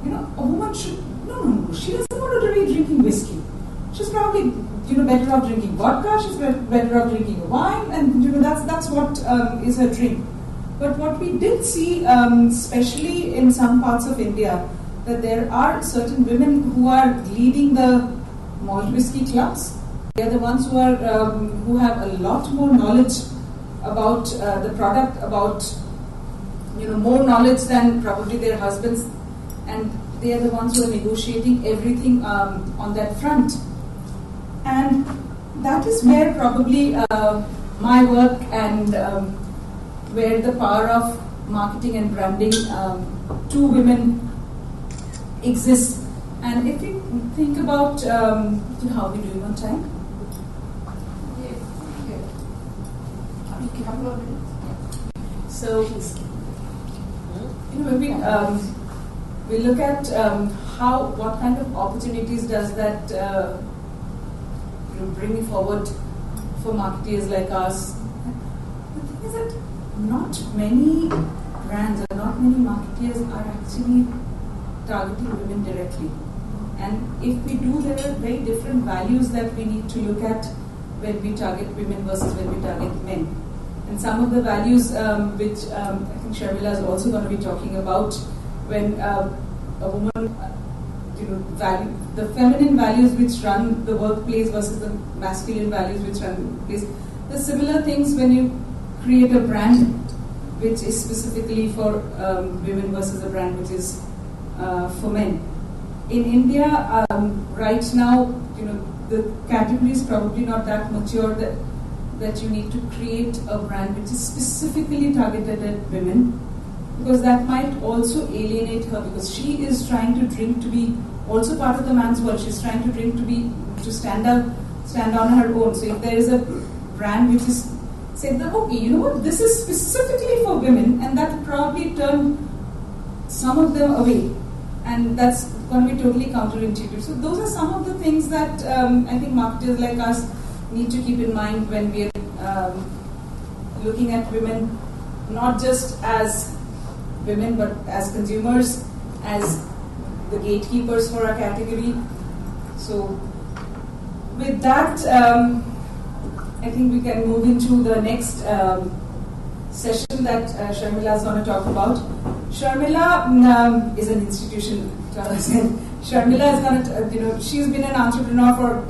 A woman should, no, she doesn't want to be drinking whiskey. She's probably better off drinking vodka, she's better off drinking wine, and that's what is her drink. But what we did see, especially in some parts of India, that there are certain women who are leading the malt whiskey clubs. They are the ones who have a lot more knowledge about the product, about more knowledge than probably their husbands, and they are the ones who are negotiating everything on that front. And that is where probably my work and where the power of marketing and branding to women exists. And if we think about how are we doing on time? So, when we look at what kind of opportunities does that bring forward for marketeers like us. The thing is that not many brands or not many marketeers are actually targeting women directly. And if we do, there are very different values that we need to look at when we target women versus when we target men. And some of the values which I think Sharmila is also going to be talking about, when a woman, value the feminine values which run the workplace versus the masculine values which run the workplace. The similar things when you create a brand which is specifically for women versus a brand which is for men. In India, right now, the category is probably not that mature that you need to create a brand which is specifically targeted at women, because that might also alienate her, because she is trying to drink to be also part of the man's world. She's trying to drink to stand on her own. So if there is a brand which is said that, okay, you know what, this is specifically for women, and that probably turn some of them away, and that's going to be totally counterintuitive. So those are some of the things that I think marketers like us need to keep in mind when we are looking at women, not just as women but as consumers, as the gatekeepers for our category. So with that, I think we can move into the next session that Sharmila is going to talk about. Sharmila is an institution. Sharmila is going to, she's been an entrepreneur for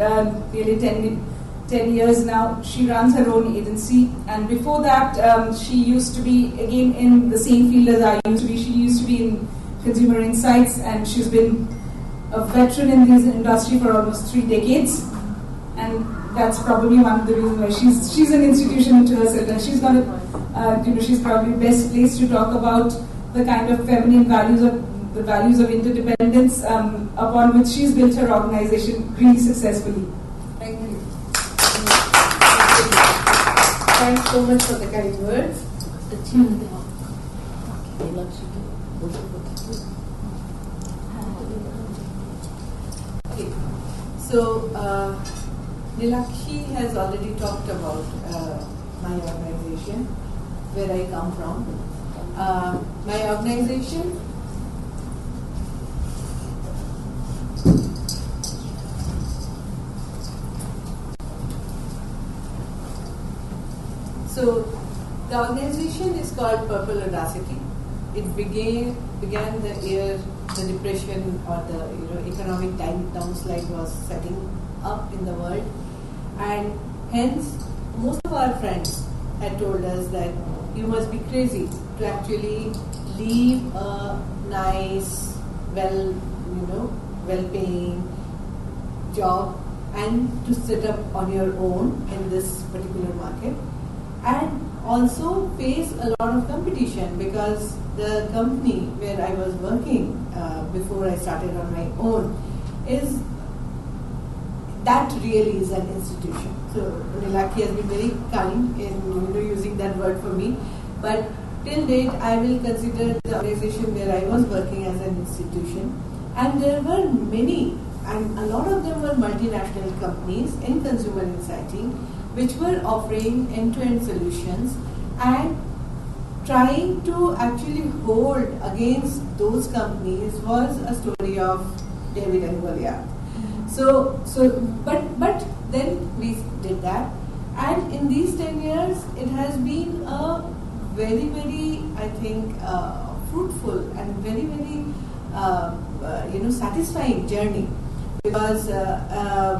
nearly 10 years now. She runs her own agency, and before that, she used to be again in the same field as I used to be. She used to be in consumer insights, and she's been a veteran in this industry for almost 3 decades, and that's probably one of the reasons why she's an institution into herself, and she's going to, she's probably best placed to talk about the kind of feminine values of the values of interdependence upon which she's built her organization really successfully. Thank you. Thanks so much for the kind words. Okay. So, Nilakshi has already talked about my organization, where I come from. My organization So the organization is called Purple Audacity. It began the year the depression or the economic downslide was setting up in the world, and hence most of our friends had told us that you must be crazy to actually leave a nice, well-paying job and to set up on your own in this particular market. And also face a lot of competition, because the company where I was working before I started on my own really is an institution. So Nilakshi has been very kind in using that word for me. But till date, I will consider the organization where I was working as an institution. And there were many, and a lot of them were multinational companies in consumer insighting, which were offering end-to-end solutions and trying to actually hold against those companies was a story of David and Goliath. But then we did that. And in these 10 years, it has been a very, very, I think, fruitful and very, very, satisfying journey. Because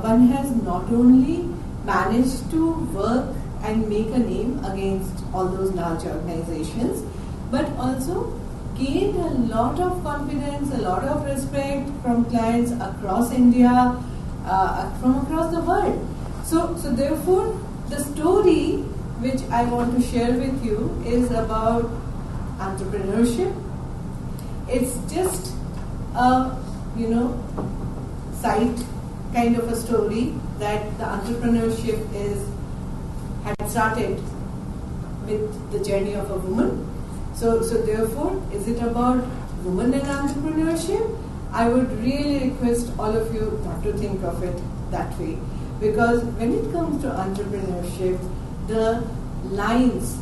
one has not only managed to work and make a name against all those large organizations, but also gained a lot of confidence, a lot of respect from clients across India, from across the world. So therefore, the story which I want to share with you is about entrepreneurship. It's just a, side kind of a story that the entrepreneurship had started with the journey of a woman. So therefore, is it about women and entrepreneurship? I would really request all of you not to think of it that way, because when it comes to entrepreneurship, the lines,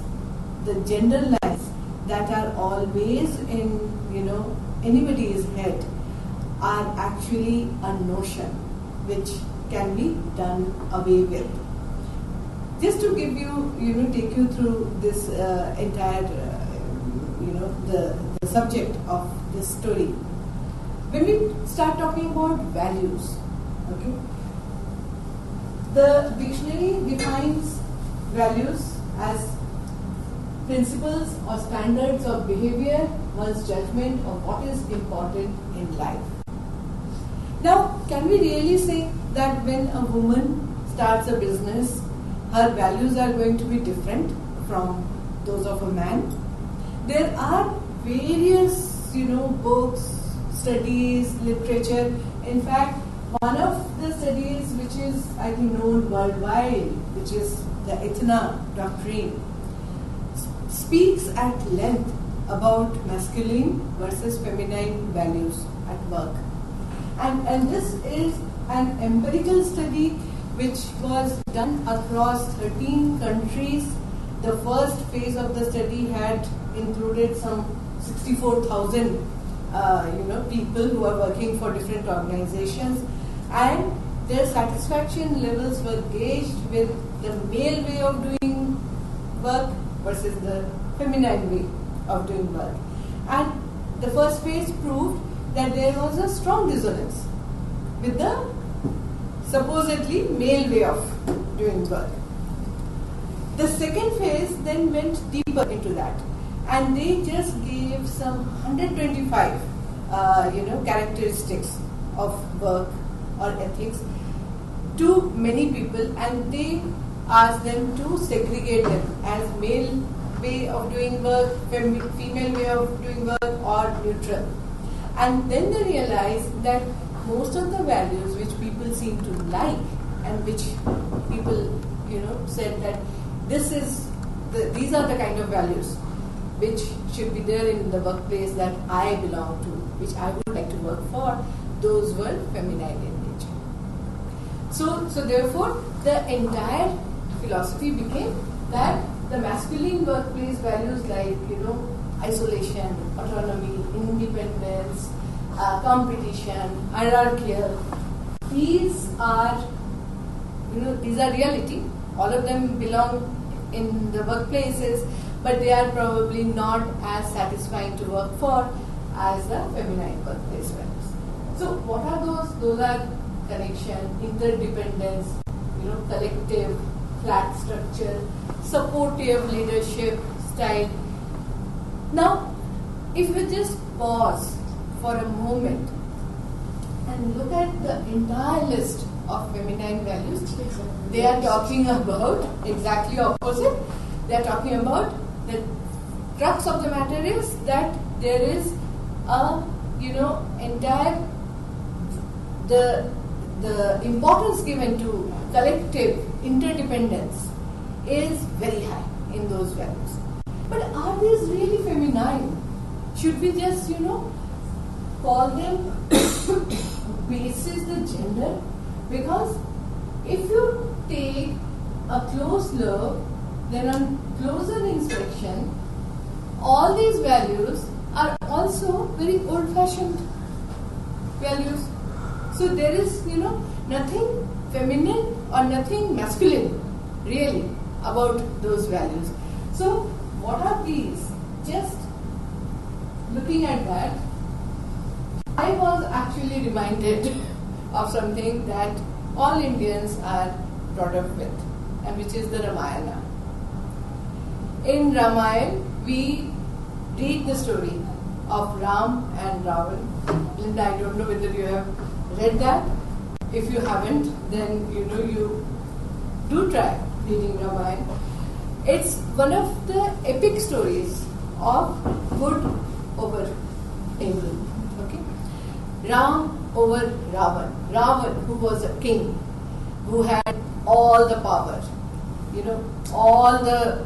the gender lines that are always in anybody's head are actually a notion which can be done away with. Just to give you, take you through this entire, the subject of this story. When we start talking about values, okay, the dictionary defines values as principles or standards of behavior, one's judgment of what is important in life. Now, can we really say that when a woman starts a business, her values are going to be different from those of a man? There are various, books, studies, literature. In fact, one of the studies which is, I think, known worldwide, which is the Athena doctrine, speaks at length about masculine versus feminine values at work. And this is an empirical study which was done across 13 countries. The first phase of the study had included some 64,000 people who are working for different organizations, and their satisfaction levels were gauged with the male way of doing work versus the feminine way of doing work. And the first phase proved that there was a strong dissonance with the supposedly male way of doing work. The second phase then went deeper into that, and they just gave some 125 characteristics of work or ethics to many people, and they asked them to segregate them as male way of doing work, female way of doing work, or neutral. And then they realized that most of the values which people seem to like, and which people said that these are the kind of values which should be there in the workplace that I belong to, which I would like to work for, those were feminine in nature. So therefore, the entire philosophy became that the masculine workplace values like isolation, autonomy, independence, competition, hierarchical, these are reality. All of them belong in the workplaces, but they are probably not as satisfying to work for as the feminine workplace values. So what are those? Those are connection, interdependence, collective, flat structure, supportive leadership style. Now, if we just pause for a moment and look at the entire list of feminine values, they are talking about exactly opposite. They are talking about the crux of the matter is that there is a entire the importance given to collective interdependence is very high in those values. But are these really feminine? Should we just call them basis the gender? Because if you take a close look, then on closer inspection, all these values are also very old-fashioned values. So there is, nothing feminine or nothing masculine, really, about those values. So, what are these? Just looking at that, I was actually reminded of something that all Indians are brought up with, and which is the Ramayana. In Ramayana, we read the story of Ram and Ravan. Linda, I don't know whether you have read that. If you haven't, then you do try reading Ramayana. It's one of the epic stories of good over evil. Okay, Ram over Ravan. Ravan, who was a king, who had all the power, all the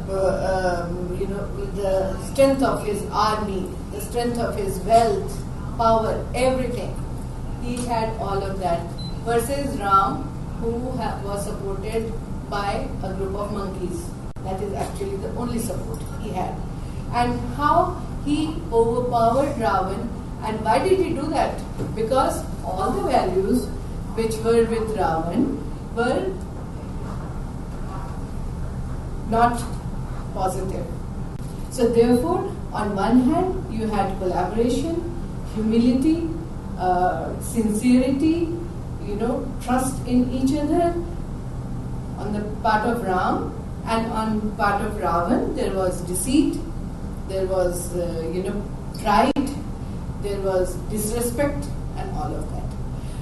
the strength of his army, the strength of his wealth, power, everything. He had all of that. Versus Ram, who was supported by a group of monkeys. That is actually the only support he had. And how he overpowered Ravan. And why did he do that? Because all the values which were with Ravan were not positive. So therefore, on one hand, you had collaboration, humility, sincerity, trust in each other on the part of Ram, and on part of Ravan there was deceit, there was pride, there was disrespect, and all of that.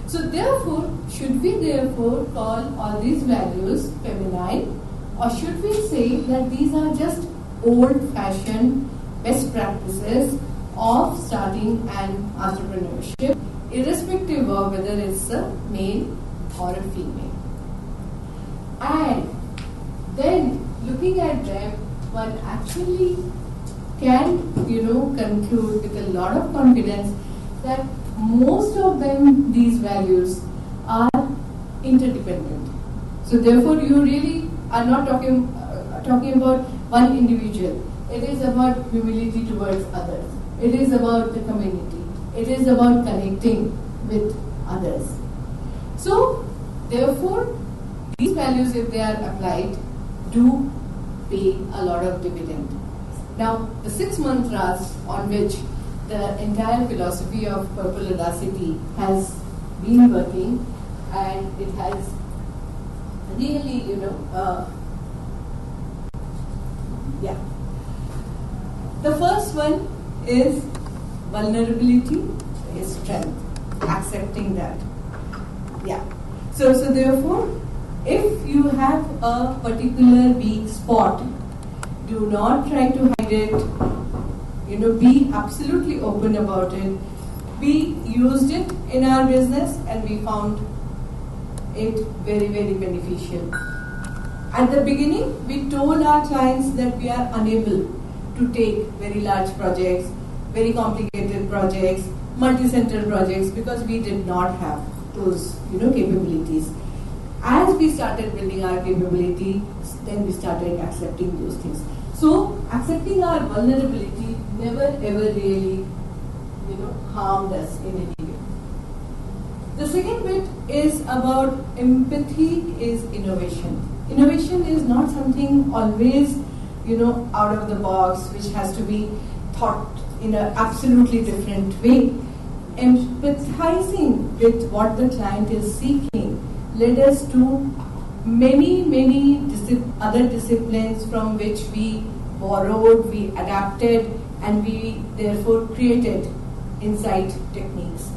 So therefore, should we therefore call all these values feminine, or should we say that these are just old-fashioned best practices of starting an entrepreneurship, irrespective of whether it's a male or a female? And then looking at them, one actually can, conclude with a lot of confidence that most of them, these values, are interdependent. So therefore, you really are not talking about one individual. It is about humility towards others. It is about the community. It is about connecting with others. So therefore, these values, if they are applied, do pay a lot of dividend. Now, the 6 mantras on which the entire philosophy of Purple Audacity has been working, and it has really, The first one is vulnerability is strength, accepting that. So therefore, if you have a particular weak spot, do not try to hide it. Be absolutely open about it. We used it in our business and we found it very, very beneficial. At the beginning, we told our clients that we are unable to take very large projects, very complicated projects, multi-center projects, because we did not have those capabilities. As we started building our capability, then we started accepting those things. So accepting our vulnerability never ever really harmed us in any way. The second bit is about empathy is innovation. Innovation is not something always out of the box, which has to be thought in an absolutely different way. Empathizing with what the client is seeking led us to many other disciplines from which we borrowed, we adapted, and we therefore created insight techniques.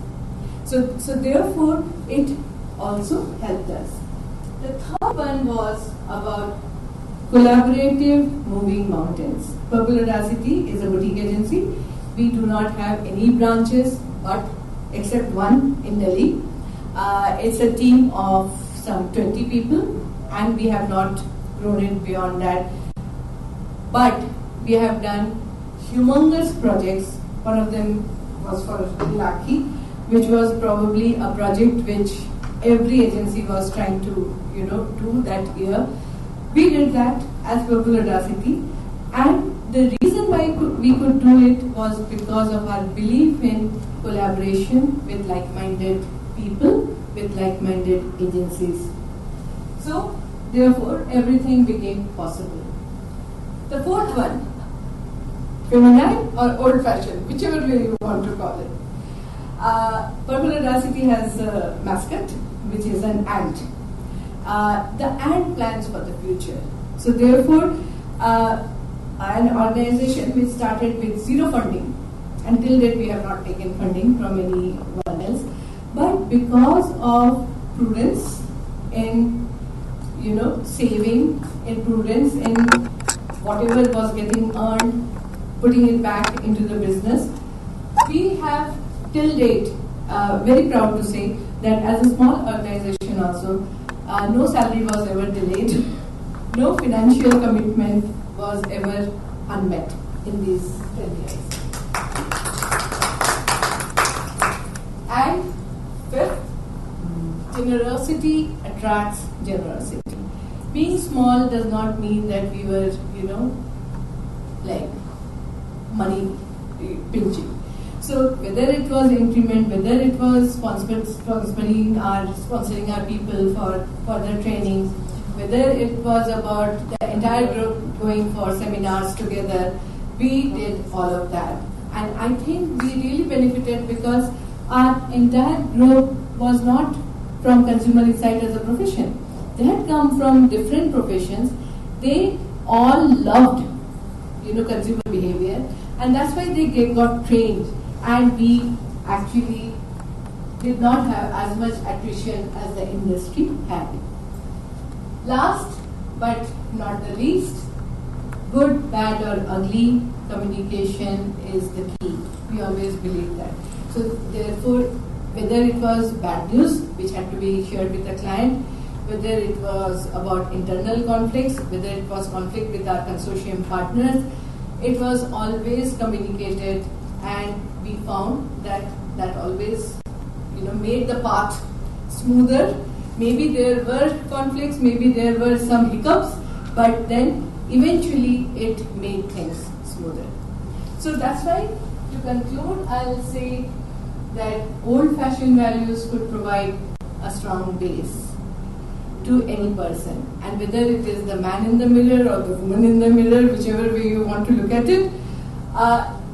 So therefore, it also helped us. The third one was about collaborative moving mountains. Purple Audacity is a boutique agency. We do not have any branches, but except one in Delhi. It's a team of some 20 people, and we have not grown it beyond that. But we have done humongous projects. One of them was for Nilakshi, which was probably a project which every agency was trying to do that year. We did that as Purple Audacity, and the reason why we could do it was because of our belief in collaboration with like-minded people, with like-minded agencies So, therefore, everything became possible. The fourth one, feminine or old-fashioned, whichever way you want to call it. Purple Audacity has a mascot, which is an ant. The ant plans for the future. So therefore, an organization which started with zero funding, until date we have not taken funding from anyone else, but because of prudence in saving, in prudence in whatever was getting earned, putting it back into the business, we have till date, very proud to say that as a small organization also, no salary was ever delayed, no financial commitment was ever unmet in these 10 years. And fifth, generosity attracts generosity. Being small does not mean that we were, like money pinching. So whether it was increment, whether it was sponsoring our people for their training, whether it was about the entire group going for seminars together, we did all of that. And I think we really benefited because our entire group was not from consumer insight as a profession. They had come from different professions. They all loved, consumer behavior, and that's why they got trained. And we actually did not have as much attrition as the industry had. Last but not the least, good, bad or ugly, communication is the key. We always believe that. So therefore, whether it was bad news, which had to be shared with the client, whether it was about internal conflicts, whether it was conflict with our consortium partners, it was always communicated, and we found that always made the path smoother. Maybe there were conflicts, maybe there were some hiccups, but then eventually it made things smoother. So that's why, to conclude, I'll say that old-fashioned values could provide a strong base to any person, and whether it is the man in the mirror or the woman in the mirror, whichever way you want to look at it,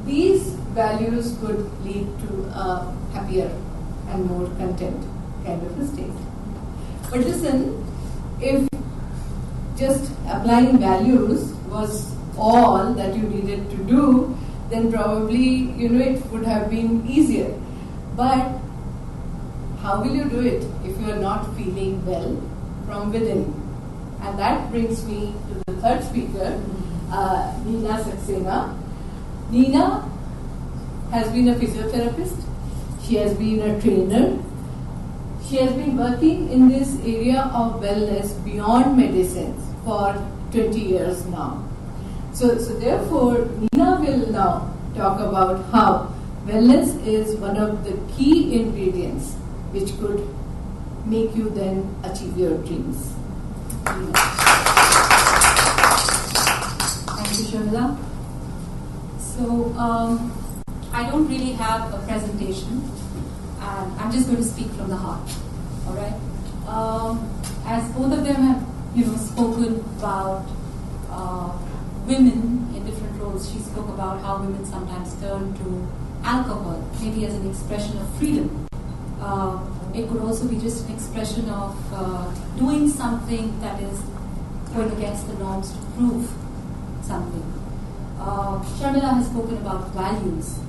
these values could lead to a happier and more content kind of a state. But listen, if just applying values was all that you needed to do, then probably it would have been easier. But how will you do it if you are not feeling well from within? And that brings me to the third speaker, Nina Saxena. Nina has been a physiotherapist. She has been a trainer. She has been working in this area of wellness beyond medicines for 20 years now. So therefore, Nina will now talk about how wellness is one of the key ingredients which could make you then achieve your dreams. Thank you, Sharmila. So, I don't really have a presentation, and I'm just going to speak from the heart. All right. As both of them have, spoken about women in different roles. She spoke about how women sometimes turn to alcohol, maybe as an expression of freedom. It could also be just an expression of doing something that is going against the norms to prove something. Sharmila has spoken about values,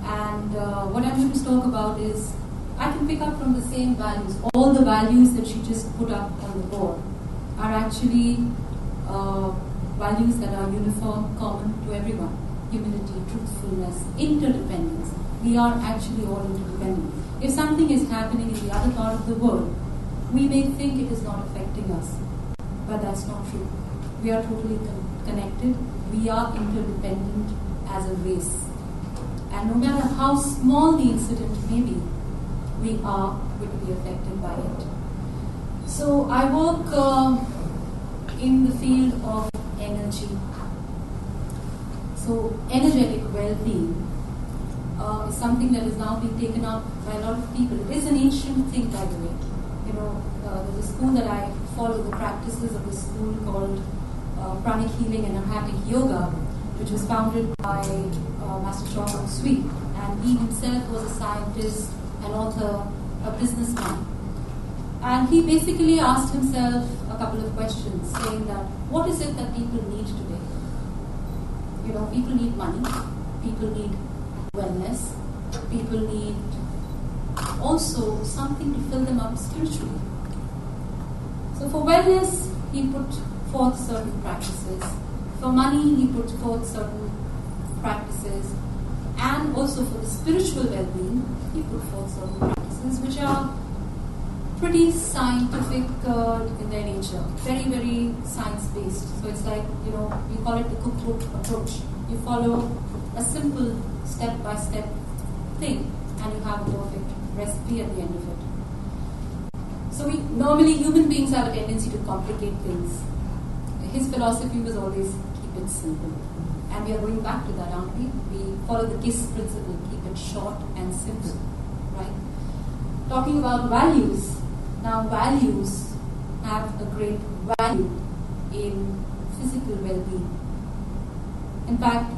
and what I'm going to talk about is I can pick up from the same values. All the values that she just put up on the board are actually values that are uniform, common to everyone. Humility, truthfulness, interdependence. We are actually all interdependent. If something is happening in the other part of the world, we may think it is not affecting us, but that's not true. We are totally connected. We are interdependent as a race. And no matter how small the incident may be, we are going to be affected by it. So I work in the field of energy. So energetic well-being is something that is now being taken up by a lot of people. It is an ancient thing, by the way. there's a school that I follow, the practices of the school called Pranic Healing and Hermetic Yoga, which was founded by Master Shortcut Sweet, and he himself was a scientist, an author, a businessman. And he basically asked himself a couple of questions, saying that what is it that people need today? You know, people need money, people need wellness, people need also something to fill them up spiritually. So for wellness, he put forth certain practices. For money, he put forth certain practices. And also for the spiritual well-being, he put forth certain practices which are pretty scientific in their nature, very, very science-based. So it's like, you know, we call it the cookbook approach. You follow a simple step-by-step thing and you have a perfect recipe at the end of it. So normally human beings have a tendency to complicate things. His philosophy was always keep it simple. And we are going back to that, aren't we? We follow the KISS principle, keep it short and simple, right? Talking about values. Now values have a great value in physical well-being. In fact,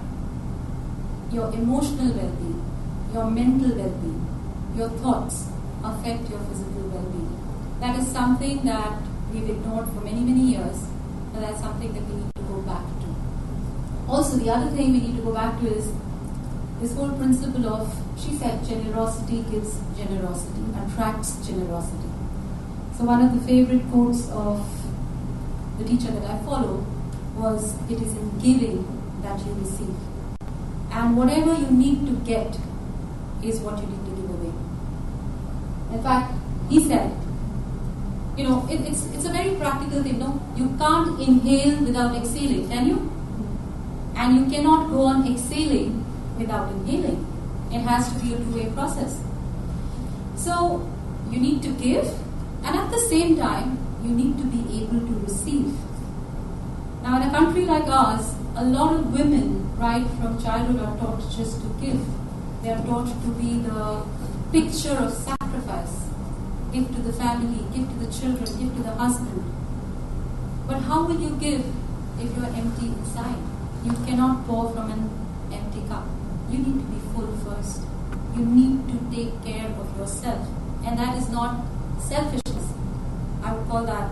your emotional well-being, your mental well-being, your thoughts affect your physical well-being. That is something that we've ignored for many, many years, and that's something that we need to go back to. Also, the other thing we need to go back to is this whole principle of, she said, generosity gives generosity, attracts generosity. So one of the favorite quotes of the teacher that I follow was, it is in giving that you receive. And whatever you need to get is what you need to give away. In fact, he said, you know, it's a very practical thing. No, you can't inhale without exhaling, can you? And you cannot go on exhaling without inhaling. It has to be a two-way process. So you need to give, and at the same time, you need to be able to receive. Now, in a country like ours, a lot of women, right from childhood, are taught just to give. They are taught to be the picture of sacrifice. Give to the family, give to the children, give to the husband. But how will you give if you are empty inside? You cannot pour from an empty cup. You need to be full first. You need to take care of yourself. And that is not selfishness. I would call that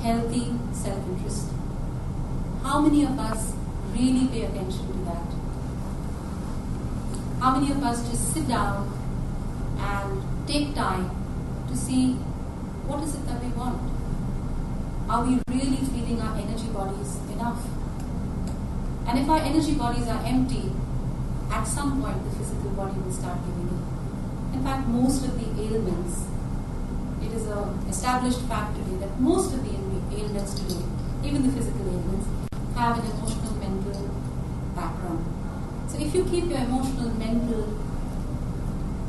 healthy self-interest. How many of us really pay attention to that? How many of us just sit down and take time to see what is it that we want? Are we really feeding our energy bodies enough? And if our energy bodies are empty, at some point the physical body will start giving in. In fact, most of the ailments, it is an established fact today that most of the ailments today, even the physical ailments, have an emotional mental background. So if you keep your emotional mental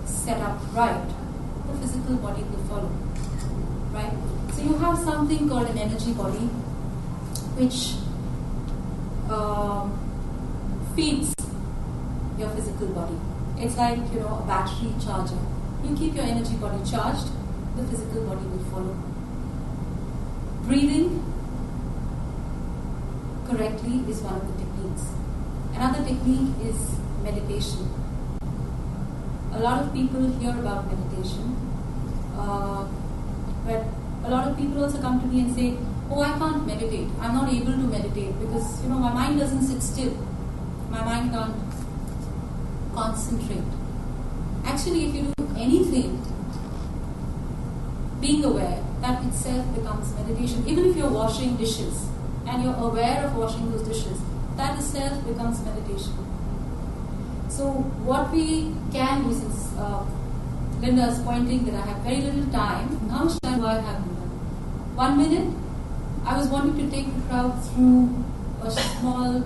set up right, the physical body will follow. Right? So you have something called an energy body which feeds your physical body. It's like, you know, a battery charger. You keep your energy body charged, the physical body will follow. Breathing correctly is one of the techniques. Another technique is meditation. A lot of people hear about meditation, but a lot of people also come to me and say, oh, I can't meditate. I'm not able to meditate because, you know, my mind doesn't sit still. My mind can't concentrate. Actually, if you do anything, being aware, that itself becomes meditation. Even if you're washing dishes and you're aware of washing those dishes, that itself becomes meditation. So what we can do, since Linda is pointing that I have very little time, how much time do I have, Linda? 1 minute? I was wanting to take the crowd through a small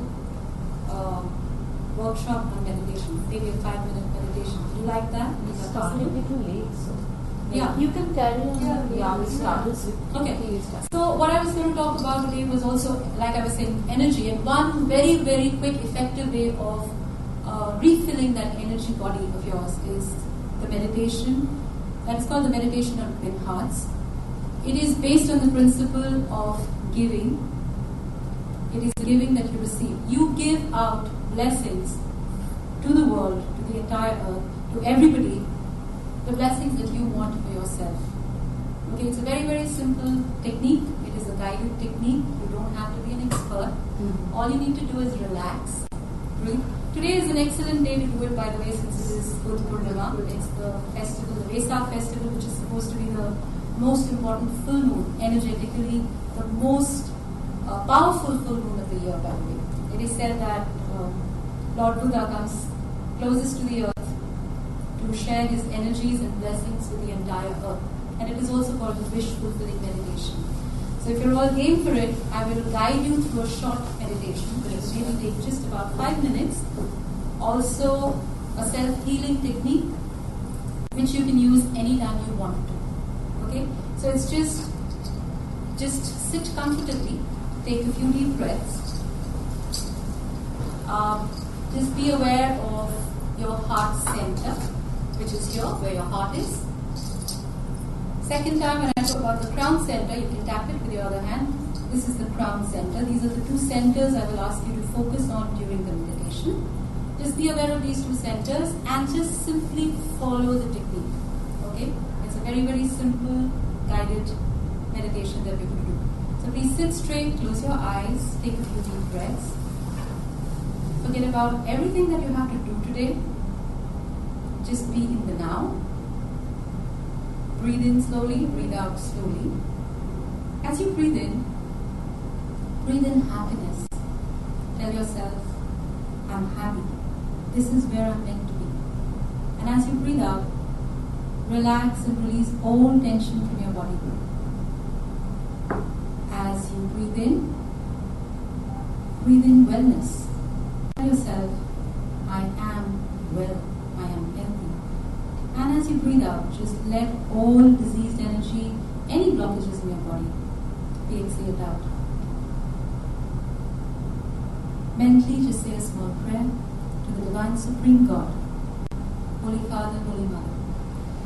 workshop on meditation, maybe a 5-minute meditation. Do you like that? It's started a bit late, so yeah. You can carry on. Yeah, we started. Okay. So what I was going to talk about today was also, like I was saying, energy. And one very, very quick, effective way of refilling that energy body of yours is the meditation. That is called the meditation on twin hearts. It is based on the principle of giving. It is the giving that you receive. You give out blessings to the world, to the entire earth, to everybody, the blessings that you want for yourself. Okay, it's a very, very simple technique. It is a guided technique. You don't have to be an expert. All you need to do is relax. Breathe. Today is an excellent day to do it, by the way, since it is Buddha Purnima. It's the festival, the Vesak festival, which is supposed to be the most important full moon, energetically, the most powerful full moon of the year, by the way. It is said that Lord Buddha comes closest to the earth to share his energies and blessings with the entire earth. And it is also called the wish-fulfilling meditation. So if you're all game for it, I will guide you through a short meditation, which will really take just about 5 minutes. Also, a self-healing technique, which you can use anytime you want to. Okay? So it's just sit comfortably, take a few deep breaths. Just be aware of your heart center, which is here, where your heart is. Second time, when I talk about the crown center, you can tap it with your other hand. This is the crown center. These are the two centers I will ask you to focus on during the meditation. Just be aware of these two centers and just simply follow the technique. Okay? It's a very, very simple, guided meditation that we're going to do. So please sit straight, close your eyes, take a few deep breaths. Forget about everything that you have to do today. Just be in the now. Breathe in slowly, breathe out slowly. As you breathe in happiness. Tell yourself, I'm happy. This is where I'm meant to be. And as you breathe out, relax and release all tension from your body. As you breathe in wellness. Tell yourself, I am well, I am healthy. And as you breathe out, just let all diseased energy, any blockages in your body, be exhaled out. Mentally, just say a small prayer to the Divine Supreme God. Holy Father, Holy Mother,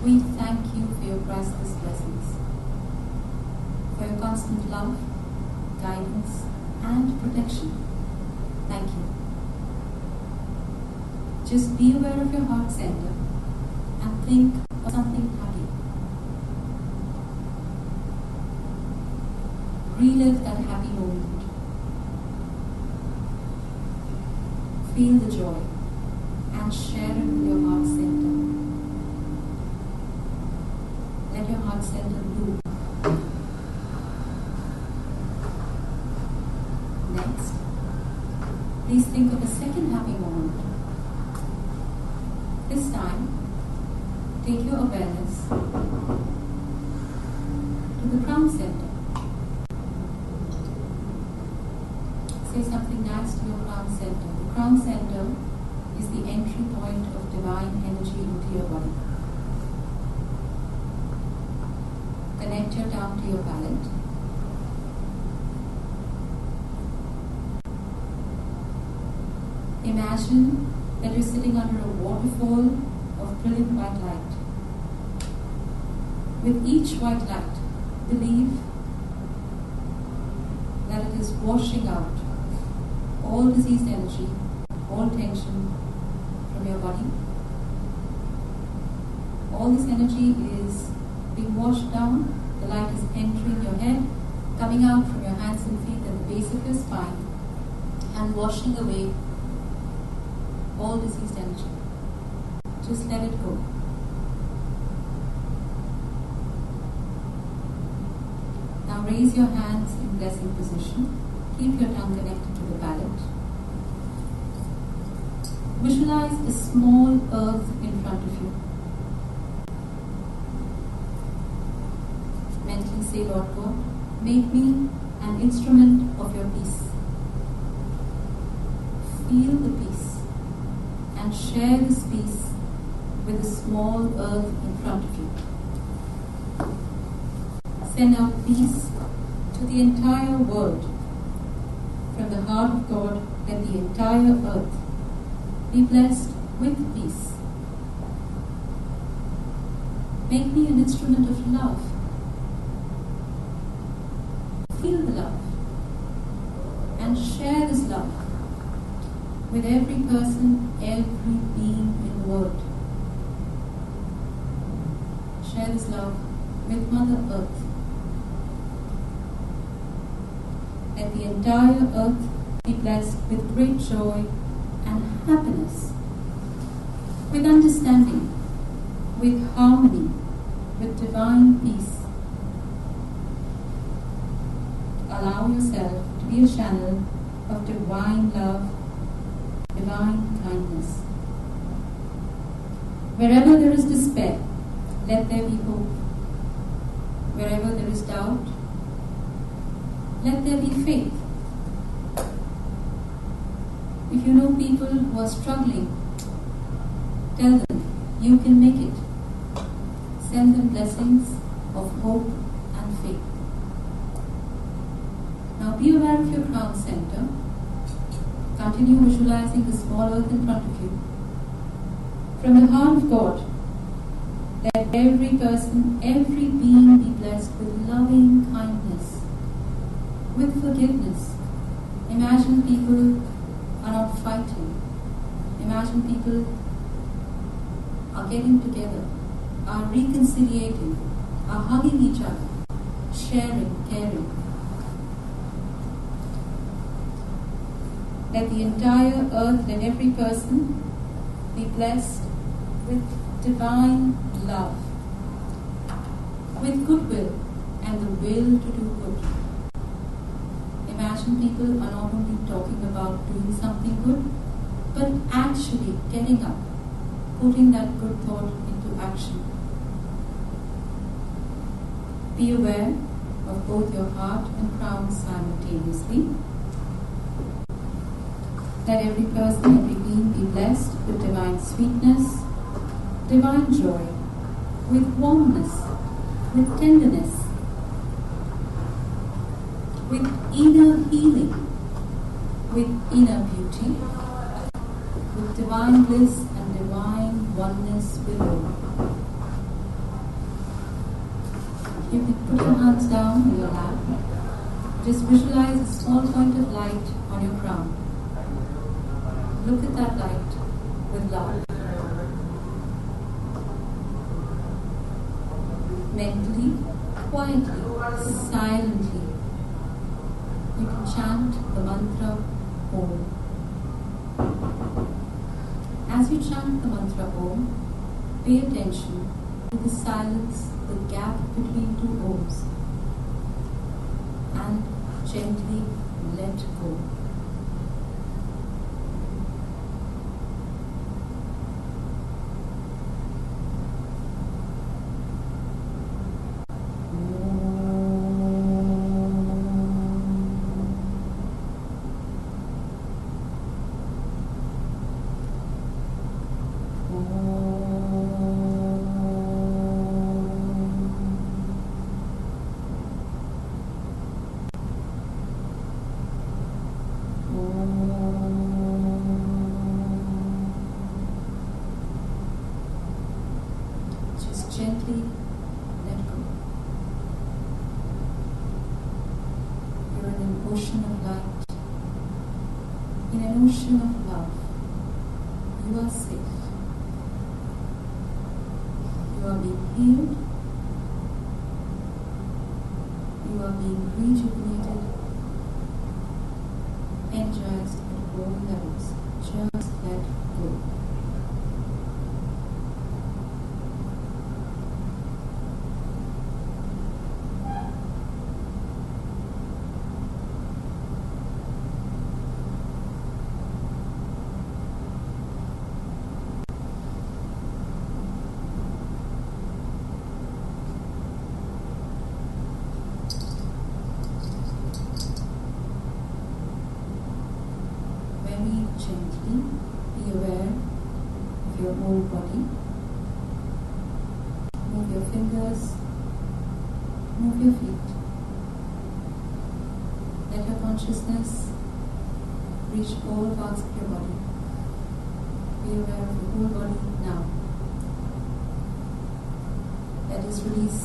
we thank you for your priceless blessings, for your constant love, guidance, and protection. Thank you. Just be aware of your heart center and think of something happy. Relive that happy moment. Feel the joy and share it with your heart center. Let your heart center bloom. Next, please think of a second happy moment. This time, take your awareness to the crown center. Say something nice to your crown center. The crown center is the entry point of divine energy into your body. Connect your tongue to your palate. Imagine that you're sitting under a waterfall of brilliant white light. With each white light, believe that it is washing out all diseased energy, all tension from your body. All this energy is being washed down. The light is entering your head, coming out from your hands and feet at the base of your spine, and washing away all diseased energy. Just let it go. Now raise your hands in blessing position. Keep your tongue connected to the palate. Visualize a small earth in front of you. Mentally say, Lord God, make me an instrument of your peace. Feel the peace and share this peace with the small earth in front of you. Send out peace to the entire world. From the heart of God, let the entire earth be blessed with peace. Make me an instrument of love. and share this love with every person, every being in the world. Share this love with Mother Earth. Let the entire earth be blessed with great joy and happiness, with understanding, with harmony, with divine peace. Allow yourself to be a channel of divine love, divine kindness. Wherever there is despair, let there be hope. Wherever there is doubt, let there be faith. If you know people who are struggling, tell them you can make it. Send them blessings of hope and faith. Now be aware of your crown center. Continue visualizing the small earth in front of you. From the heart of God, let every person, every being be blessed with loving kindness, with forgiveness. Imagine people are not fighting. Imagine people are getting together, are reconciliating, are hugging each other, sharing, caring. Let the entire earth, let every person be blessed with divine love, with goodwill and the will to do good. Imagine people are not only talking about doing something good, but actually getting up, putting that good thought into action. Be aware of both your heart and crown simultaneously. Let every person, every being be blessed with divine sweetness, divine joy, with warmness, with tenderness, with inner healing, with inner beauty, with divine bliss and divine oneness with all. You can put your hands down on your lap. Just visualize a small point of light on your crown. Look at that light with love. Mentally, quietly, silently, you can chant the mantra Om. As you chant the mantra Om, pay attention to the silence, the gap between two Oms, and gently let go. Gently let go. You're in an ocean of light, in an ocean of love. You are safe. You are being healed. You are being rejuvenated, energized at all levels. Just let go. Gently be aware of your whole body. Move your fingers, move your feet. Let your consciousness reach all parts of your body. Be aware of your whole body now. Let us release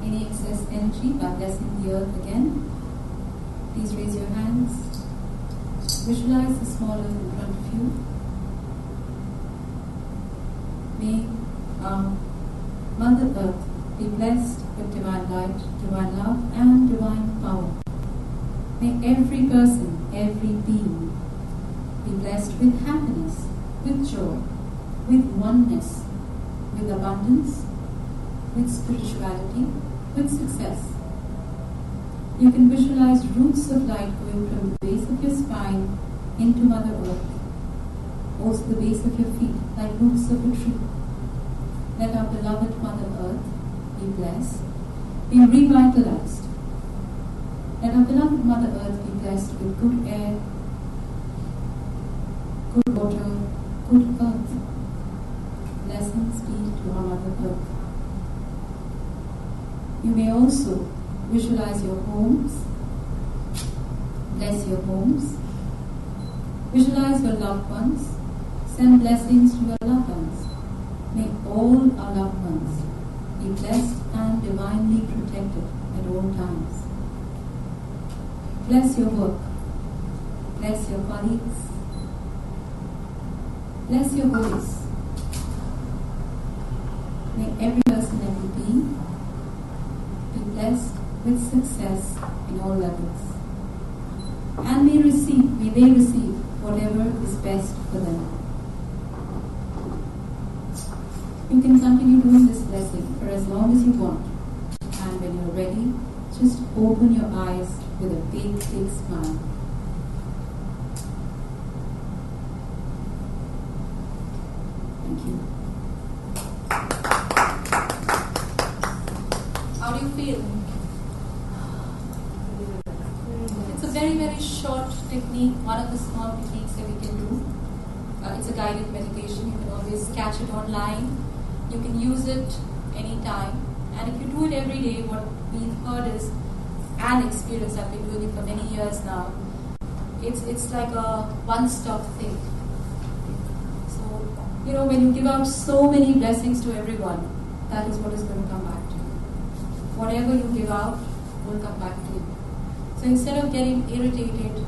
any excess energy by blessing the earth again. Please raise your hands. visualize the small earth in front of you. May Mother Earth be blessed with divine light, divine love, and divine power. May every person, every being be blessed with happiness, with joy, with oneness, with abundance, with spirituality, with success. You can visualize roots of light going from the base of your spine into Mother Earth, also the base of your feet, like roots of a tree. Let our beloved Mother Earth be blessed, be revitalized. Let our beloved Mother Earth be blessed with good air, good water, good earth. Blessings be to our Mother Earth. You may also visualize your homes. Bless your homes. Visualize your loved ones. Send blessings to your loved ones. May all our loved ones be blessed and divinely protected at all times. Bless your work. Bless your colleagues. Bless your voice. May every person, every being be blessed with success in all levels. And may they receive whatever is best for them. You can continue doing this blessing for as long as you want. And when you're ready, just open your eyes with a big, big smile. Thank you. How do you feel? It's a very, very short technique, one of the small techniques that we can do. It's a guided meditation. You can always catch it online. You can use it anytime. And if you do it every day, what we've heard is an experience. I've been doing it for many years now. It's like a one-stop thing. So, when you give out so many blessings to everyone, that is what is going to come back to you. Whatever you give out will come back to you. So instead of getting irritated,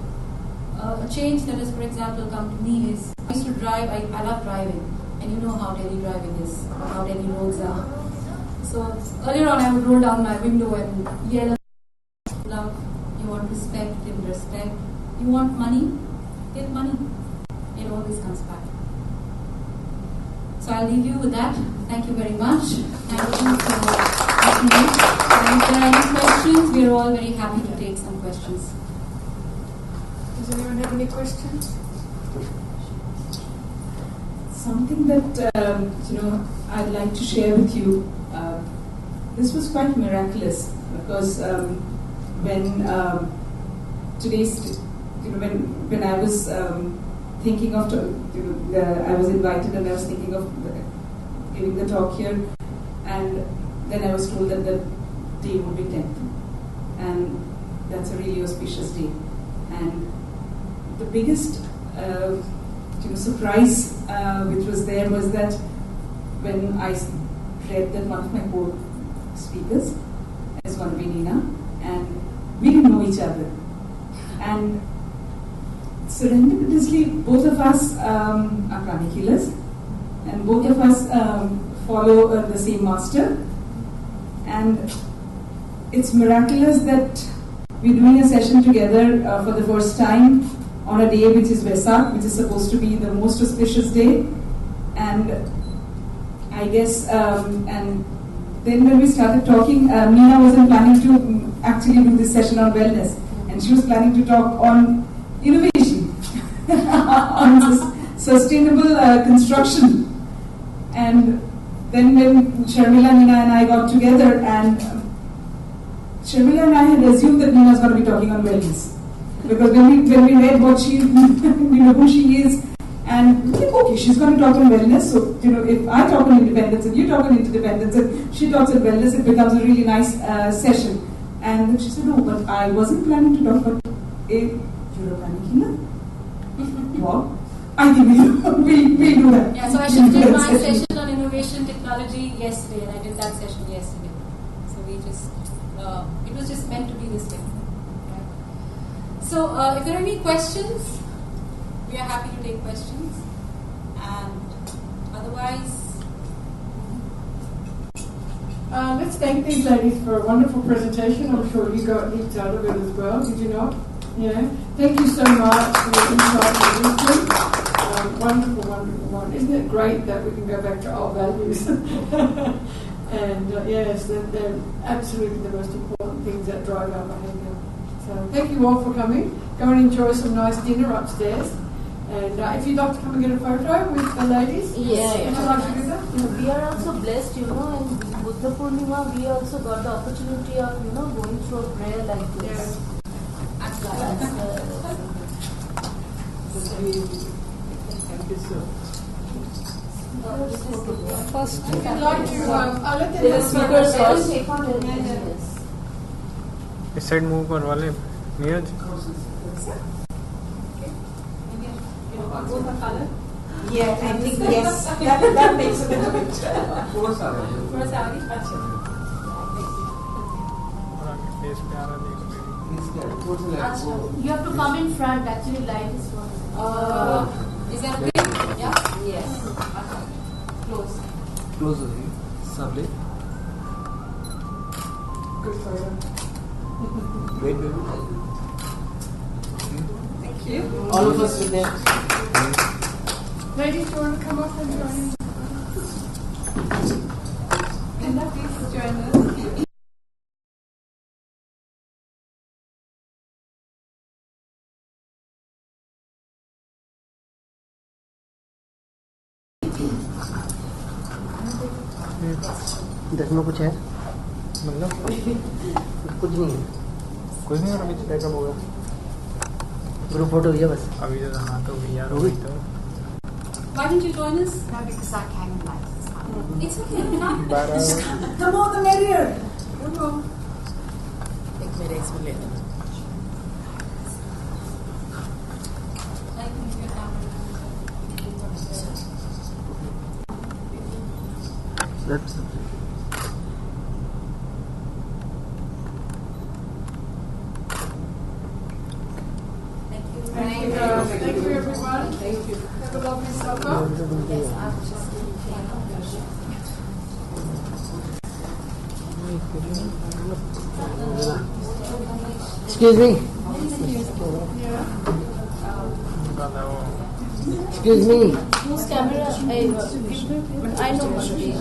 a change that has, for example, come to me is, I used to drive, I love driving, and you know how Delhi driving is, how Delhi roads are. So earlier on I would roll down my window and yell, love, you want respect, give respect. You want money, get money. It always comes back. So I'll leave you with that. Thank you very much. Thank you for listening. And if there are any questions, we are all very happy to take some questions. Does anyone have any questions? Something that I'd like to share with you. This was quite miraculous because when I was thinking of I was invited and I was thinking of giving the talk here, and then I was told that the day would be 10th, and that's a really auspicious day. And the biggest surprise which was there was that when I read that one of my co-speakers is going to be Nina, and we didn't know each other, and serendipitously both of us are pranic healers, and both of us follow the same master, and it's miraculous that we're doing a session together for the first time on a day which is Vesak, which is supposed to be the most auspicious day. And I guess, and then when we started talking, Nina wasn't planning to actually do this session on wellness, and she was planning to talk on innovation, on sustainable construction. And then when Sharmila, Nina and I got together, and Sharmila and I had assumed that Nina was going to be talking on wellness. Because when we read what she, who she is, and we think, okay, she's going to talk on wellness. So, if I talk on independence and you talk on interdependence and she talks on wellness, it becomes a really nice session. And then she said, no, but I wasn't planning to talk about you're a pranic healer. Wow. I think we'll do that. Yeah, so I shifted my session on innovation technology yesterday, and I did that session yesterday. So we just, it was just meant to be this way. Right? So if there are any questions, we are happy to take questions. And otherwise, let's thank these ladies for a wonderful presentation. I'm sure you got heaps out of it as well, did you not? Yeah. Thank you so much for your insight and wisdom. Wonderful, wonderful one. Isn't it great that we can go back to our values? And yes, they're absolutely the most important things that drive our behaviour. So thank you all for coming. Go and enjoy some nice dinner upstairs. And if you'd like to come and get a photo with the ladies, would you like to do that? We are also blessed, in Buddha Purnima, we also got the opportunity of, going through a prayer like this. Thank you so much. First, if you'd like to, I'll let them The have speakers photos. will take on yes. इस side move करवा ले Neeraj Yeah, I think yes. That makes a little bit. Face पे आ रहा देख You have to come in front, actually light is for is that okay? Yeah? Yes. Close. Close हो जाइए सामने Good photo. wait baby Thank you. all of us with them Ladies, do you want to come up and join in? Linda, please join us. दस में कुछ है मतलब कुछ नहीं है कुछ नहीं और अभी तो पैकअप होगा ग्रुप फोटो हुई है बस अभी तो हाँ तो यार हो गई तो Why didn't you join us? No, because I came late. It's okay. Come. 12 The more the merrier. एक मेरे इसमें ले लेना I think your camera. That's Thank you, everyone. Thank you. Have a lovely supper. Excuse me. Excuse me. Whose camera? I know what it is.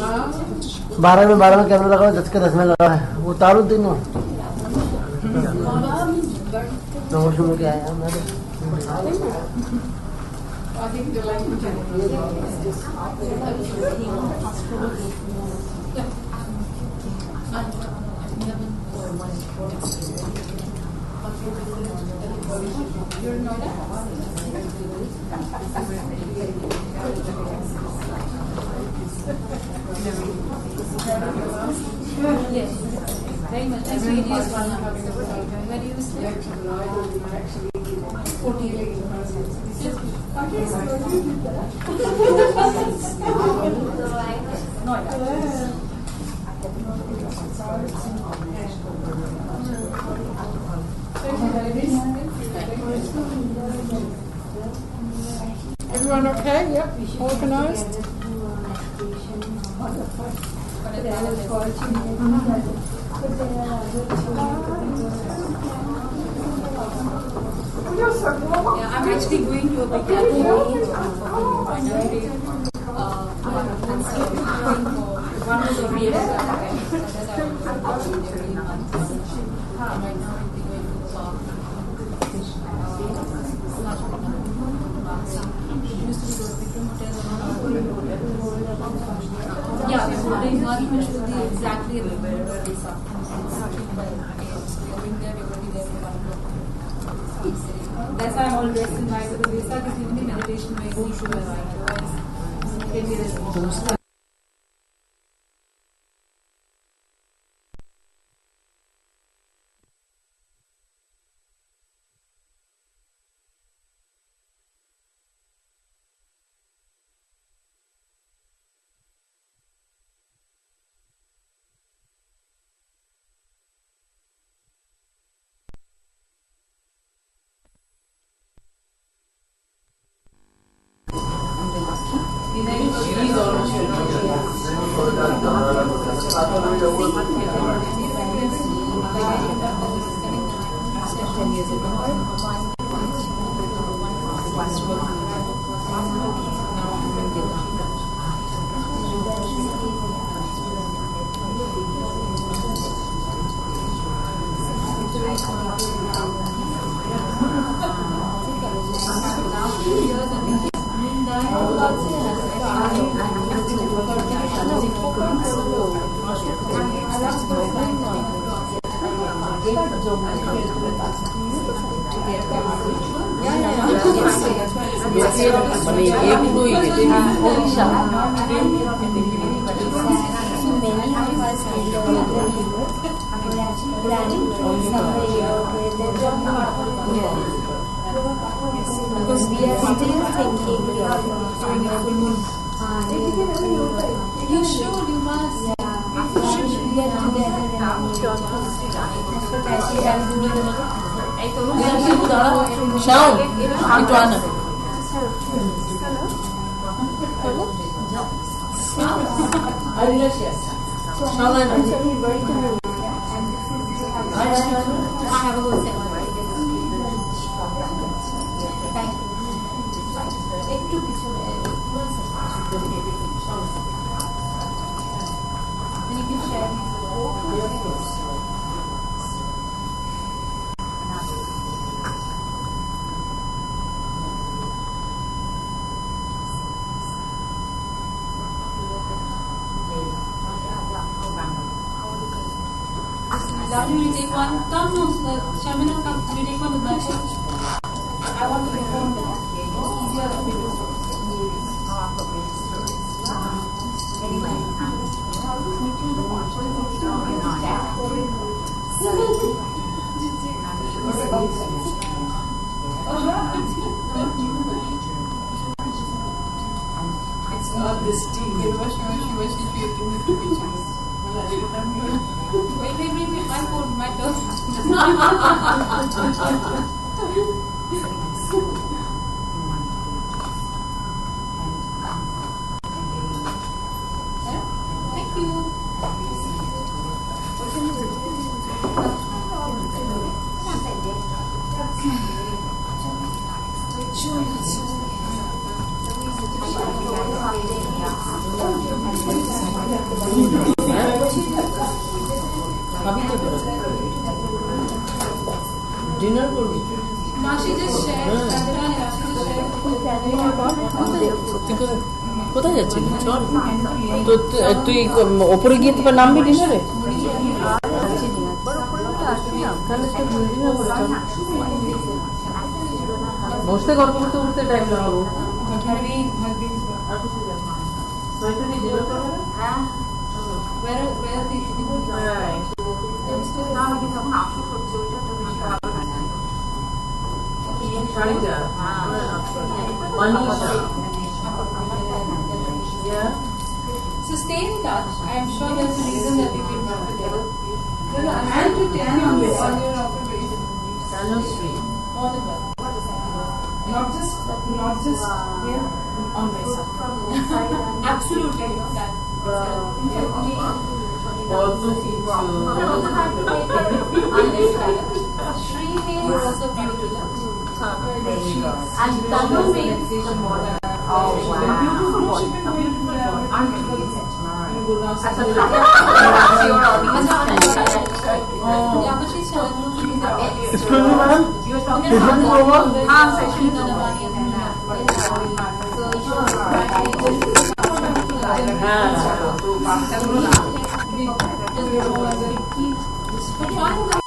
12 में camera लगा हुआ 10 के 10 में लगा है वो तारू तीनों नंबर शुरू क्या है मैं I think the language is just You're in Noida? Yes. Very much. Nice to meet you. Where do you stay? 14. Noida. Everyone okay? Yep. Organized? Yeah, I'm actually going to a big gathering one was already at every month. Right now we'll be going to the park. Used to be the Vikram Hotel. Yeah, we're holding one which will be exactly where we saw. So we're going there, we're going to be there for 1 o'clock. That's why I'm all dressed in white because Lisa is giving me meditation where you should wear white. Otherwise, 10 years ago. Now I'm in India. Because we are still thinking You should, you must. get together and Shaun, itu anak. I have a whole set. Thank you. Then you can share these. Will you take one? Come, no, Sharmila, come. Will you take one with Nilakshi? I want to take one with that. It's easier for me to It's not this tea. Wait, my phone, my turn. Thank you. Dinner করবি? Nilakshi just shared. Nilakshi just shared. সত্যি করে কোথায় যাচ্ছিস? চল তো তুই ওপরে গিয়ে তো নামবি ডিনারে? বসতে গল্প করতে করতে টাইম লাগাবো। Where are they shooting? So stay in touch. I'm sure there's a reason that we can work together. And to tell you on your observation. More than well. Not just here on myself. Absolutely. That. You're also beautiful. And Tanu means the model. Oh wow. Yeah, but she's Excuse me, madam. You were talking about session. But